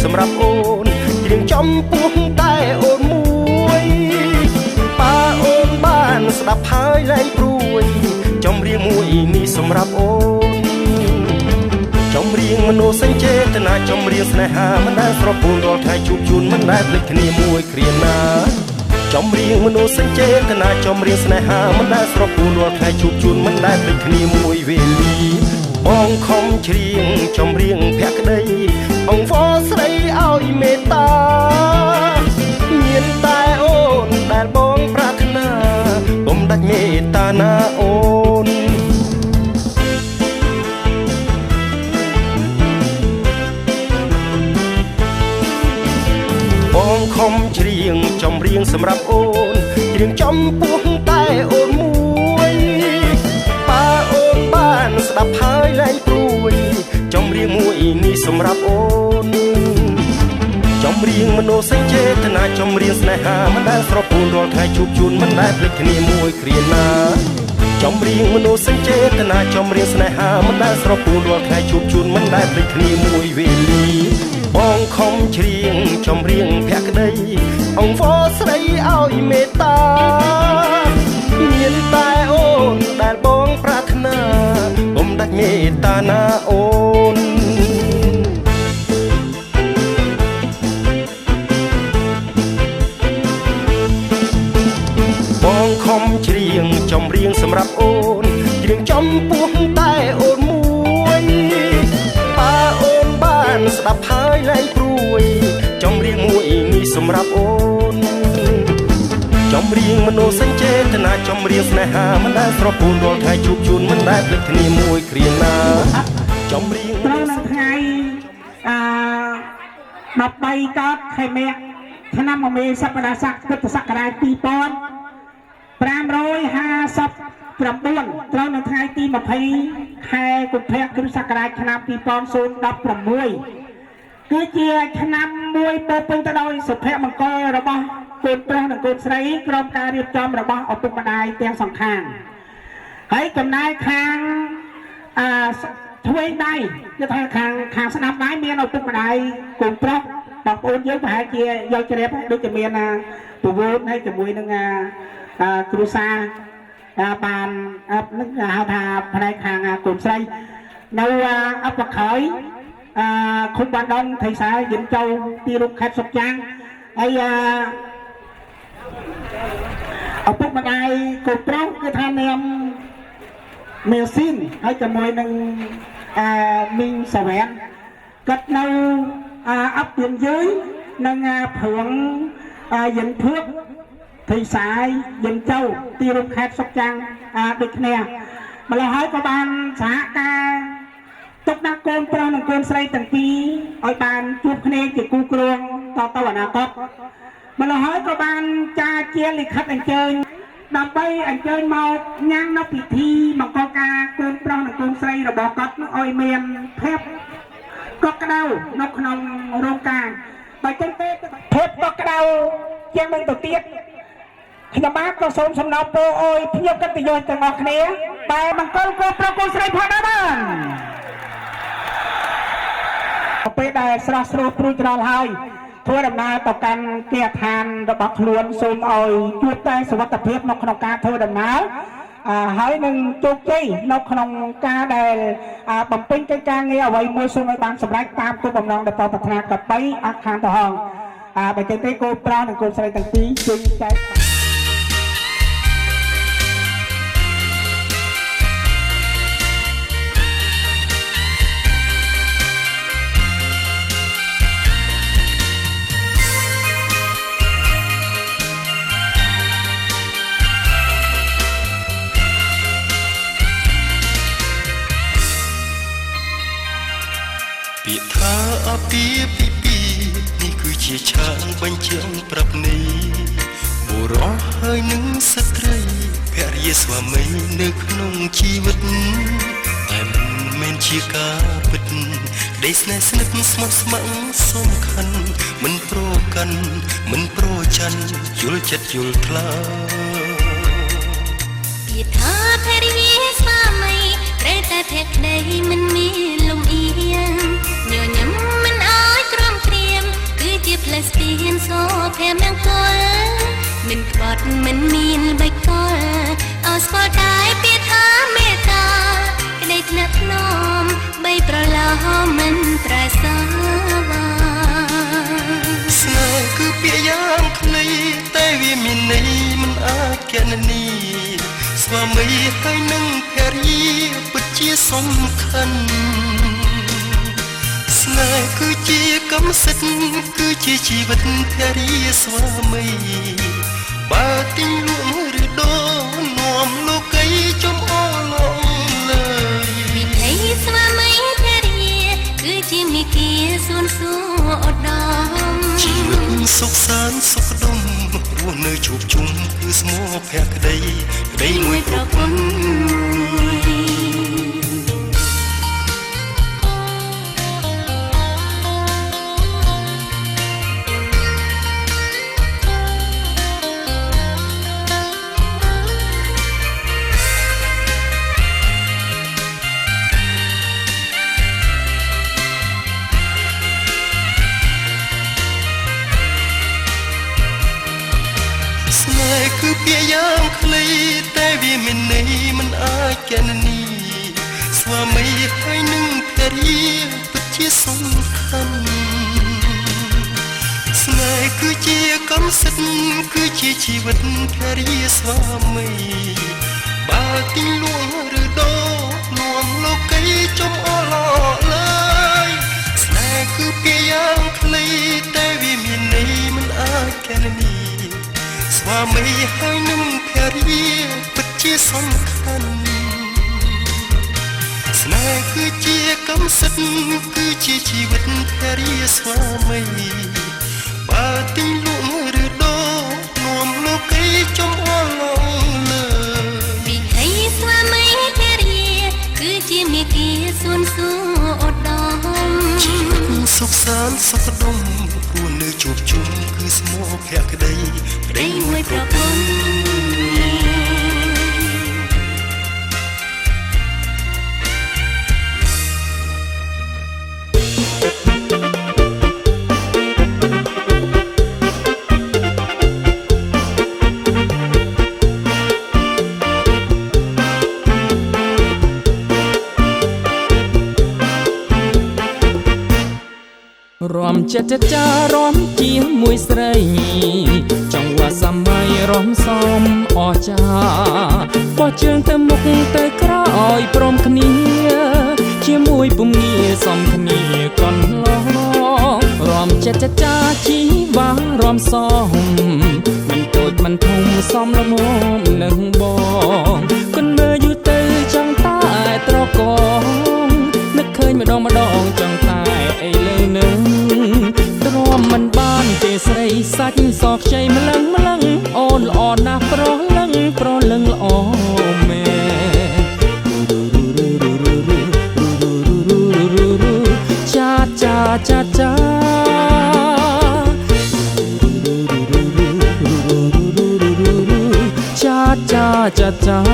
សម្រាប់អូនច្រៀងចំពោះតែអូនមួយប៉ាអូនបានស្ដាប់ហើយលែងព្រួយចម្រៀងមួយនេះសម្រាប់អូនចម្រៀងមនោសញ្ចេតនាចម្រៀងស្នេហាមិនដែលស្រពោនរាល់ថ្ងៃជួបជូនមិនដែលភ្លេចគ្នាមួយគ្រាណាចម្រៀងមនោសញ្ចេតនាចម្រៀងស្នេហាមិនដែលស្រពោនរាល់ថ្ងៃជួបជូនមិនដែលភ្លេចគ្នាមួយវេលាបងខំច្រៀងចម្រៀងភក្តីអង្គវស្រីឲ្យមេត្តាមានតែអូនដែលបងប្រាថ្នាបំដាច់មេត្តាណាអូនបងខំច្រៀងចម្រៀងសម្រាប់អូនច្រៀងចំពោះតែអូនមួយប៉ាអូ សម្រាប់អូនចំរៀងមនោសញ្ចេតនាចំរៀងស្នេហាមិនដែលស្រពូនរាល់ថ្ងៃជួបជូនមិនដែលភ្លេចគ្នាមួយគ្រាណាចំរៀងមនោសញ្ចេតនាចំរៀងស្នេហាមិនដែលស្រពូនរាល់ថ្ងៃជួបជូនមិនដែលភ្លេចគ្នាមួយវេលាបងខំច្រៀងចំរៀងភក្តីអង្វរស្រីឲ្យមេត្តាមានតែអូនដែលបងប្រាថ្នាកុំដាច់មេត្តាណាអូនបងខំច្រៀងចំរៀងសម្រាប់អូនច្រៀងចំពោះតែអូនមួយបើអូនបានស្ដាប់ហើយលែងព្រួយចំរៀងមួយនេះសម្រាប់អូនចំរៀងមនោសញ្ចេតនាចំរៀងស្នេហាមិនដែលស្រពូនរាល់ថ្ងៃជួបជូនមិនដែលភ្លេចគ្នាមួយគ្រាណាចំរៀងត្រូវនៅថ្ងៃ13កើតខែមេឆ្នាំមមេសប្តាហ៍ស័កពុទ្ធសករាជ2559ត្រូវនៅថ្ងៃទី20ខែកុម្ភៈគ្រិស្តសករាជឆ្នាំ2016គឺជាឆ្នាំមួយពោពេញទៅដោយសុភមង្គលរបស់កូនប្រុសនិងកូនស្រីក្រោមការរៀបចំរបស់ឪពុកម្ដាយទាំងសងខាងហើយចំណែកខាងឆ្វេងដៃគឺថាខាងស្ដាប់ដៃមានឪពុកម្ដាយកូនប្រុសបងប្អូនយើងប្រហែលជាយកជ្រាបដូចជាមានពវូតហើយជាមួយនឹងគ្រូសាបាននឹងហៅថាផ្នែកខាងកូនស្រីនៅអបខយខុំបានដងថៃសាយិនchâuទីរូបខេត្តសុកចាងហើយឪពុកម្ដាយកូនប្រុសគឺថានាមមេស៊ីនហើយជាមួយនឹងមីងសាវែនគាត់នៅអបទៀនយើនឹងព្រឹងយិនភឿកថៃសាយយិនchâuទីរូបខេត្តសុកចាងដូចគ្នាម្ល៉េះហើយក៏បានសហការទុកដាក់កូនប្រុសនិងកូនស្រីទាំងពីរឲ្យបានជួបគ្នាជាគូគ្រងតទៅអនាគតម្ល៉េះហើយក៏បានចាជាលិខិតអញ្ជើញដើម្បីអញ្ជើញមកញ៉ាំងនៅពិធីមង្គលការកូនប្រុសនិងកូនស្រីរបស់គាត់ឲ្យមានភាពកក់ក្ដៅនៅក្នុងរោងការបើចឹងទេភាពកក់ក្ដៅជាងនឹងទៅទៀតខ្ញុំបាទក៏សូមសំណូមពរអើយភ្ញៀវកិត្តិយសទាំងអស់គ្នាតែមង្គលកូនប្រុសកូនស្រីផងដែរបានពេលដែលស្រស់ស្រួលព្រួយច្រឡហើយធ្វើដំណើរទៅកាន់គេឋានរបស់ខ្លួនសូមឲ្យជួបតែសុវត្ថិភាពនៅក្នុងការធ្វើដំណើរហើយនឹងជោគជ័យនៅក្នុងការដែលបំពេញកិច្ចការងារអ្វីមួយសូមឲ្យបានសម្រេចតាមគោលបំណងដែលប្រាថ្នាកបីអខានទៅហងបើចឹងទេកូនប្រុសនិងកូនស្រីទាំងពីរជួយចែកពាក្យថាអាពាហ៍ពិពាហ៍នេះគឺជាឆាកបញ្ជាក់ប្រាប់នៃបុរសហើយនឹងស្ត្រីភរិយាស្វាមីនៅក្នុងជីវិតតែមិនមែនជាការពិតក្តីស្នេហ៍ស្និទ្ធស្មោះស្ម័គ្រសំខាន់មិនប្រកាន់មិនប្រច័ណ្ឌយល់ចិត្តយល់ថ្លាពាក្យថាភរិយាស្វាមីត្រូវតែភក្តីមិនមានលំអៀងញញឹមមិនអើយក្រំក្រៀមគឺជាផ្លែស្ពានសូភែមង្គលមិនក្បត់មិនមានបិចកលអស្គាល់តែពាក្យថាមេត្តាក្តីថ្នាក់ថ្នមបីប្រឡោមិនត្រែសាវាស្នេហ៍គឺពាក្យយ៉ាងខ្លីតែវាមានន័យមិនអាចកណនីស្វាមីហើយនឹងភរិយាពិតជាសំខាន់ស្នេហ៍គឺជាកម្មសិទ្ធិគឺជាជីវិតភរិយាស្វាមីបើទិញលក់ឬដូរនាំលោកីចំអឡងលើយវិធីស្វាមីភរិយាគឺជាមេគាសួនសួរឧត្តមជីវិតសុខសាន្តសុខដុមរស់នៅជួបជុំគឺស្មោភក្តីក្តីមួយប្រពន្ធ មានន័យមិនអាចកណនីស្វាមីហើយនឹងភរិយាពិតជាសំខាន់ស្នេហ៍គឺជាកម្មសិទ្ធិគឺជាជីវិតភរិយាស្វាមីបើទីលួងឬដោនាំលោកីចំអឡឡើយស្នេហ៍គឺពាក្យយ៉ាងខ្លីតែវាមានន័យមិនអាចកណនីស្វាមីហើយនឹងភរិយាពិតជាសំខាន់ស្នេហ៍គឺជាកម្មសិទ្ធិគឺជាជីវិតភរិយាស្វាមីបើទីលួងឬដោនាំលោកីចំអឡលើវិថីស្វាមីភរិយាគឺជាមេគាសួនសួឧត្តមជីវិតសុខសាន្តសុខដុមគួរនៅជួបជុំគឺស្មោភក្តីប្តីមួយប្រពន្ធរំចិត្តចារំជាមួយស្រីចង្វាក់សម័យរំសំអស្ចារបោះជើងទៅមុខទៅក្រោយព្រមគ្នាជាមួយពុំងាសំគ្នាកន្លងរំចិត្តចាជីវ៉ារំសំមិនតូចមិនធំសំល្មមនឹងបងគន់មើលយូរទៅចង់តែត្រកងនឹកឃើញម្ដងចង់តែអីលើនឹងទ្រាំមិនបានទេស្រីសាច់សខ្ចីម្លឹងអូនល្អណាស់ប្រលឹងល្អមែចាចាចាចាចាចា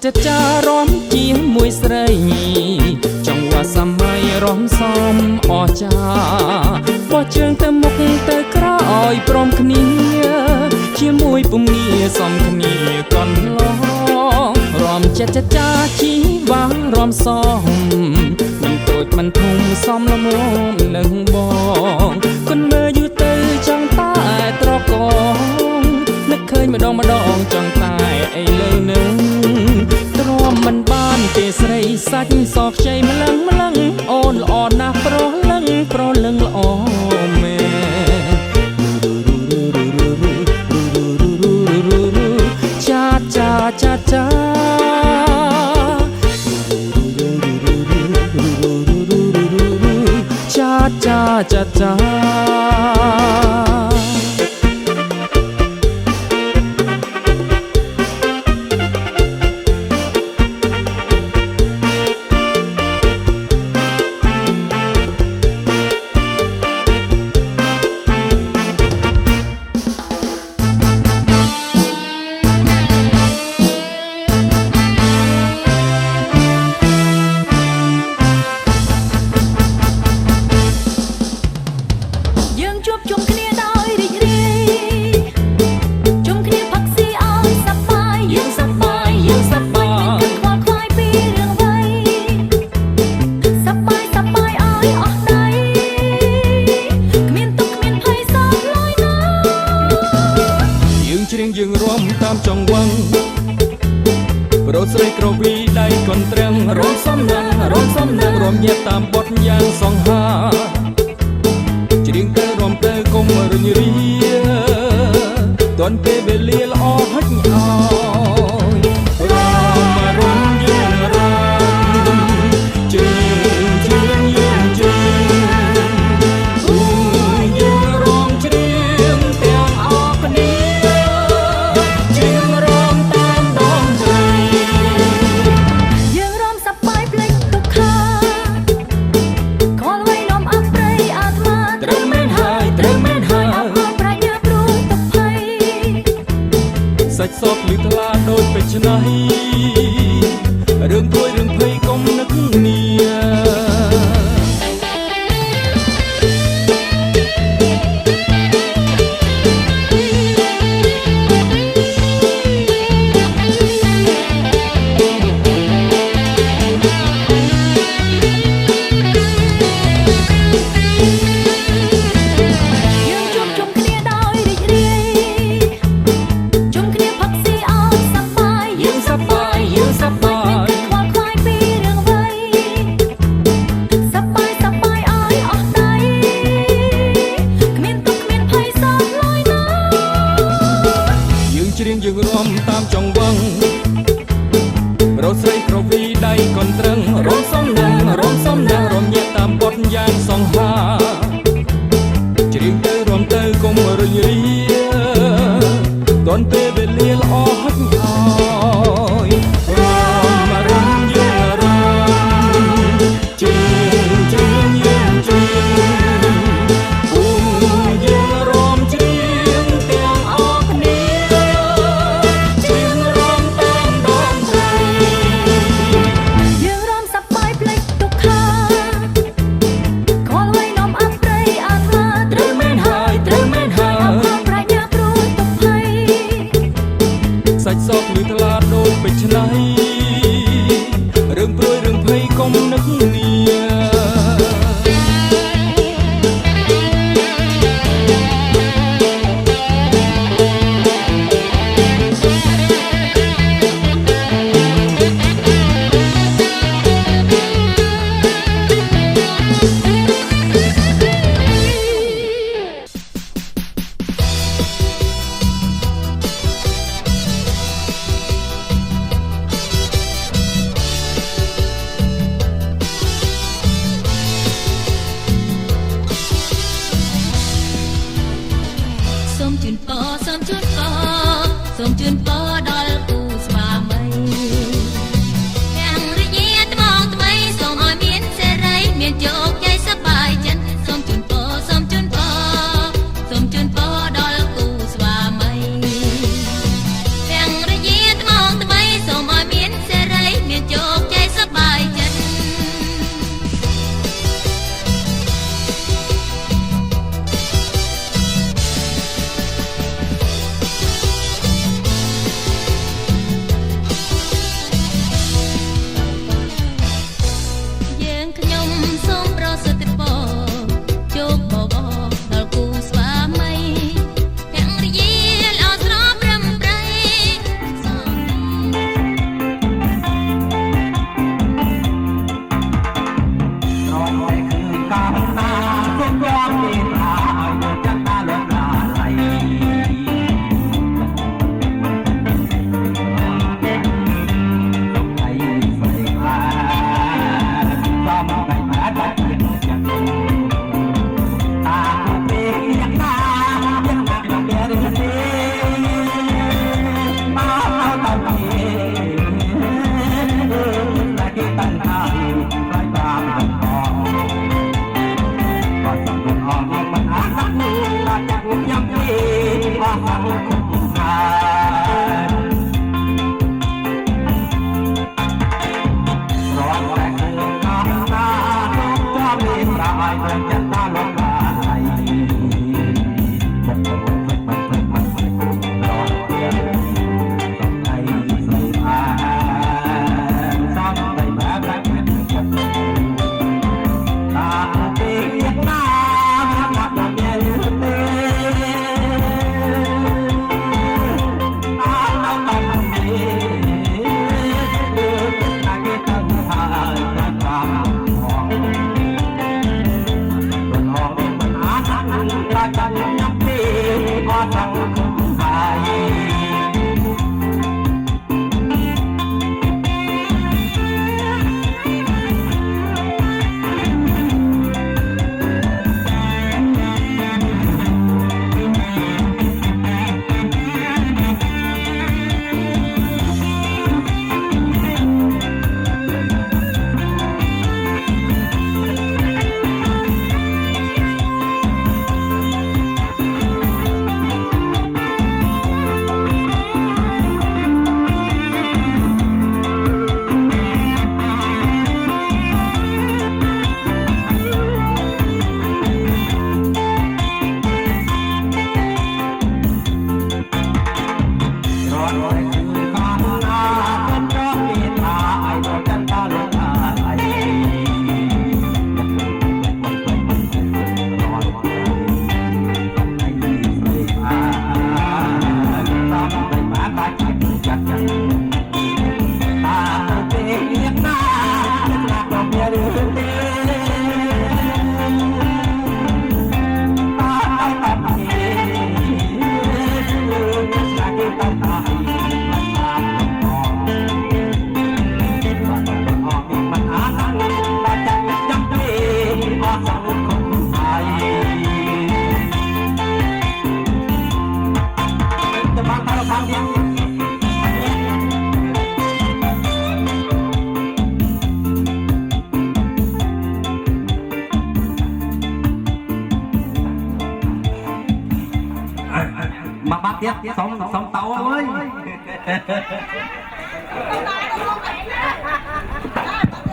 ចិត្តចារំជាមួយស្រីចង្វាក់សម័យរំសំអស្ចារបោះជើងទៅមុខទៅក្រោយព្រមគ្នាជាមួយពុំងាសំគ្នាកន្លងរំចិត្តចាជីវ៉ារំសំមិនតូចមិនធំសំល្មមនឹងបងគុនមើលយូរទៅចង់តែត្រកងនឹកឃើញម្ដងចង់តែអីលើនឹងទ្រាំមិនបានទេស្រីសាច់សខ្ចីម្លឹងអូនល្អណាស់ប្រលឹងល្អមែចាចាចាចាចាចារត់ស្រីក្រវីដៃកន្ទ្រាំងរំសំណាំងរំញាតតាមបទយ៉ាងសង្ហាច្រៀងទៅរំទៅកុំរញរាទាន់ពេលវេលាល្អហិចអើយរំយើងរំជើងយើងជើងយើងរំច្រៀងទាំងអស់គ្នាជើងរំតាមដងត្រីយើងរំសប្បាយភ្លេចទុក្ខាខលໄວនំអប្រិយអាត្មាត្រូវមែនហើយអបអរប្រាជ្ញាព្រួយទុក្ខភ័យ ចសោកលឺថ្លាដូចពេជ្រណាស់រឿងព្រួយរឿងភ័យកុំនឹកគ្នា យើងរំតាមចង្វឹងរត់ស្រីក្រវីដៃកន្ទ្រឹងរំសំនឹងរំសំនឹងរំញាក់តាមបទយ៉ាងសង្ហាច្រៀងទៅរំទៅកុំរញរាទាន់ពេលវេលាល្អហុចហើយរំយើងរំច្រៀងច្រៀងយើងច្រៀងយើងរំច្រៀងទាំងអស់គ្នា សាច់សោកលឺថ្លាដូចពេជ្រណាស់រឿងព្រួយរឿងភ័យកុំនឹកគ្នា សូមជូនពរសូមជូនពរសូមជូនពរដល់គូស្វាមីទាំងរយៈត្មងថ្មីសូមឲ្យមានសេរីមានជោគជ័យសប្បាយចិត្តសូមជូនពរសូមជូនពរសូមជូនពរដល់គូស្វាមីទាំងរយៈត្មងថ្មីសូមឲ្យមានសេរីមានជោគជ័យសប្បាយចិត្ត ស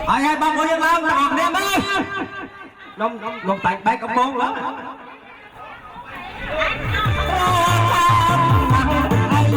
ai ba cô dân lao học đi mấy nông tại bay công môn lắm Hãy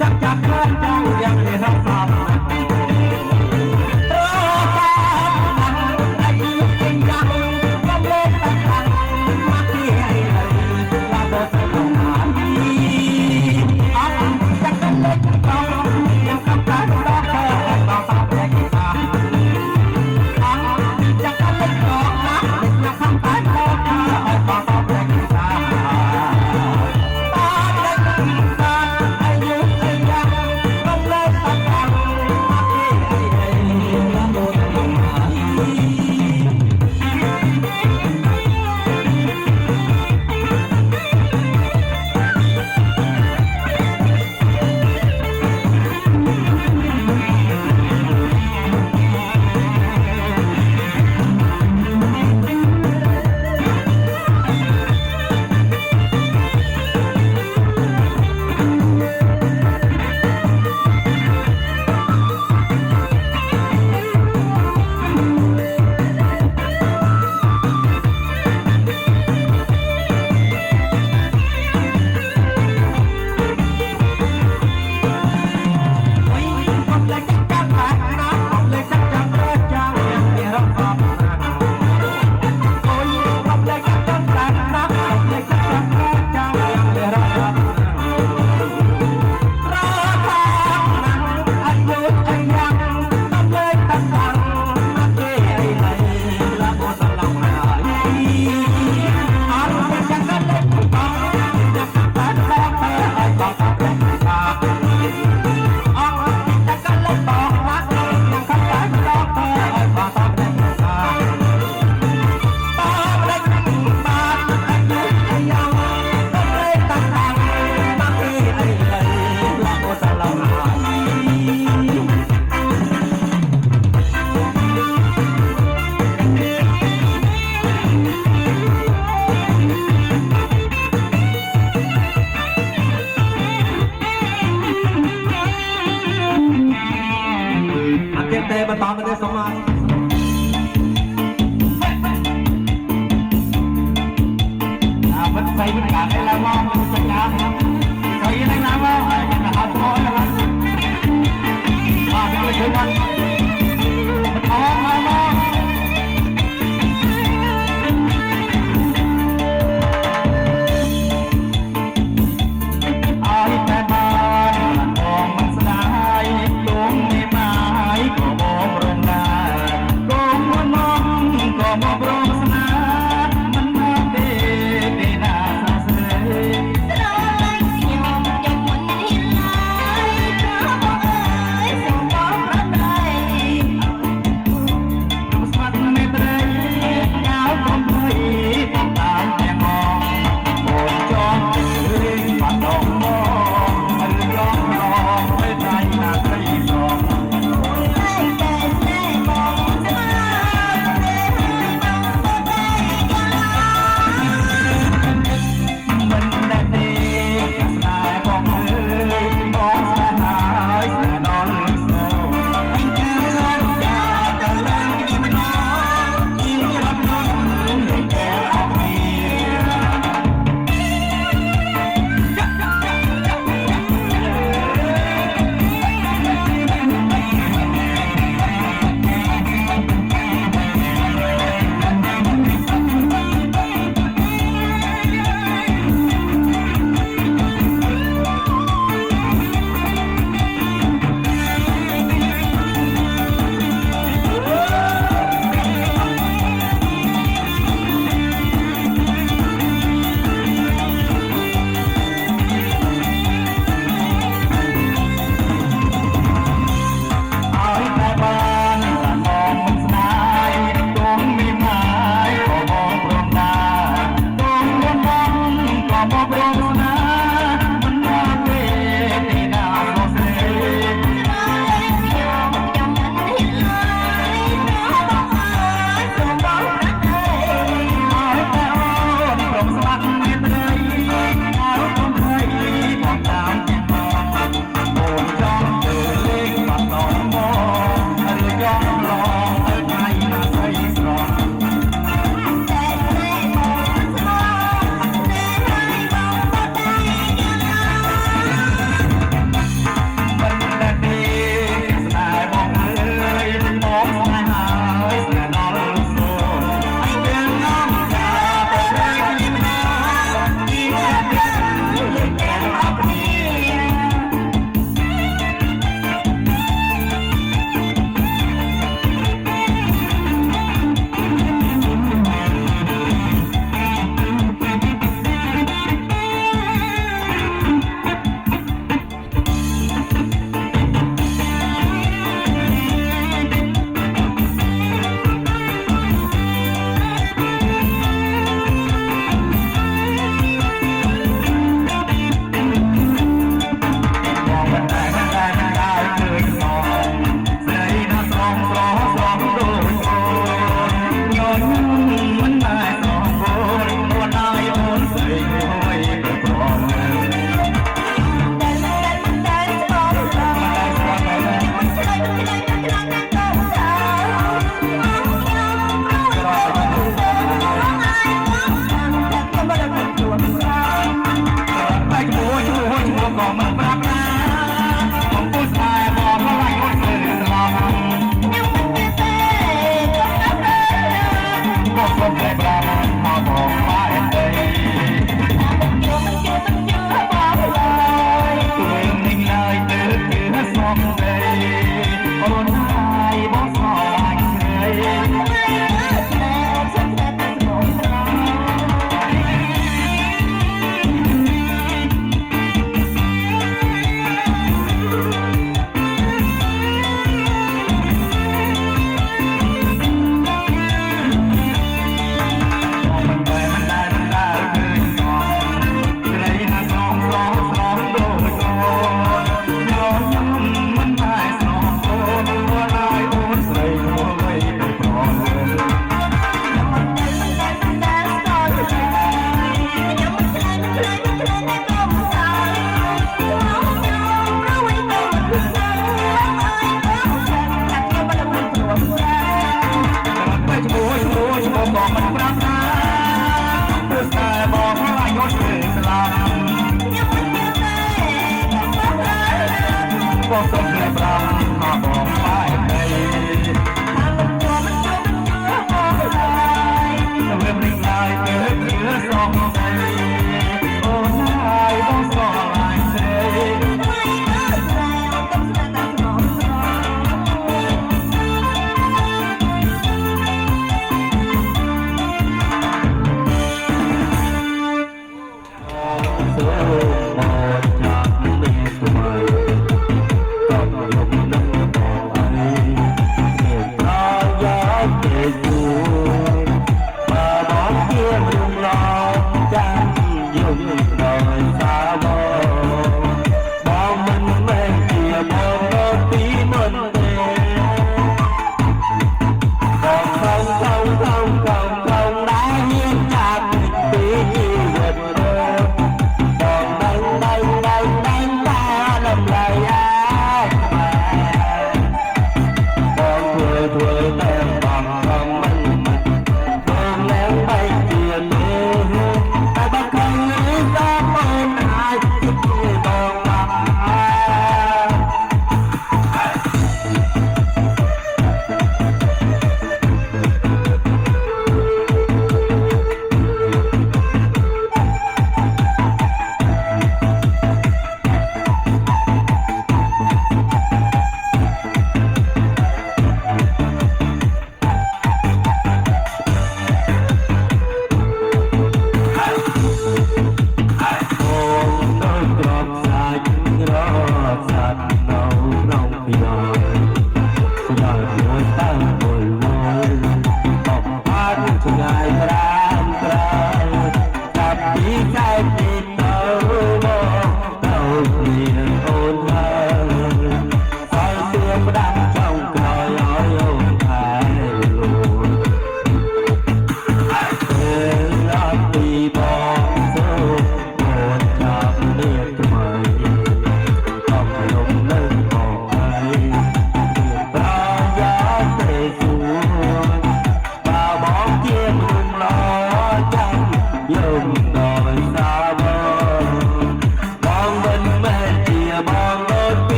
subscribe cho kênh Ghiền Mì Gõ để không bỏ lỡ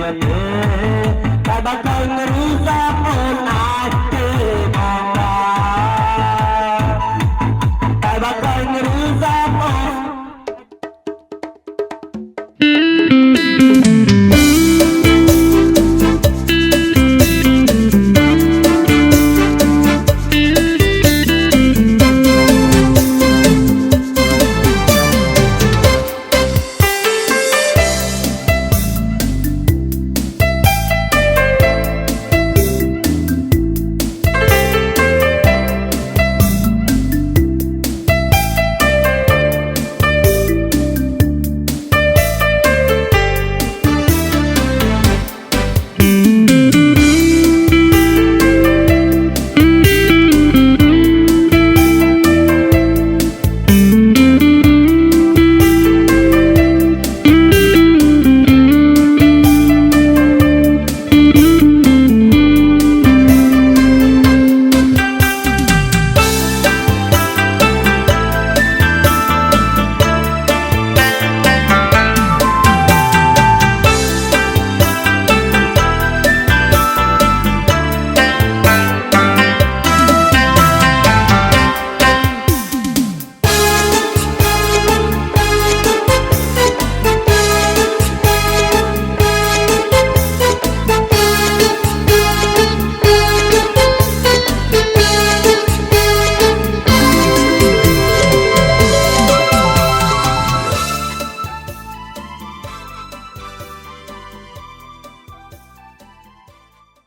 តែដល់កល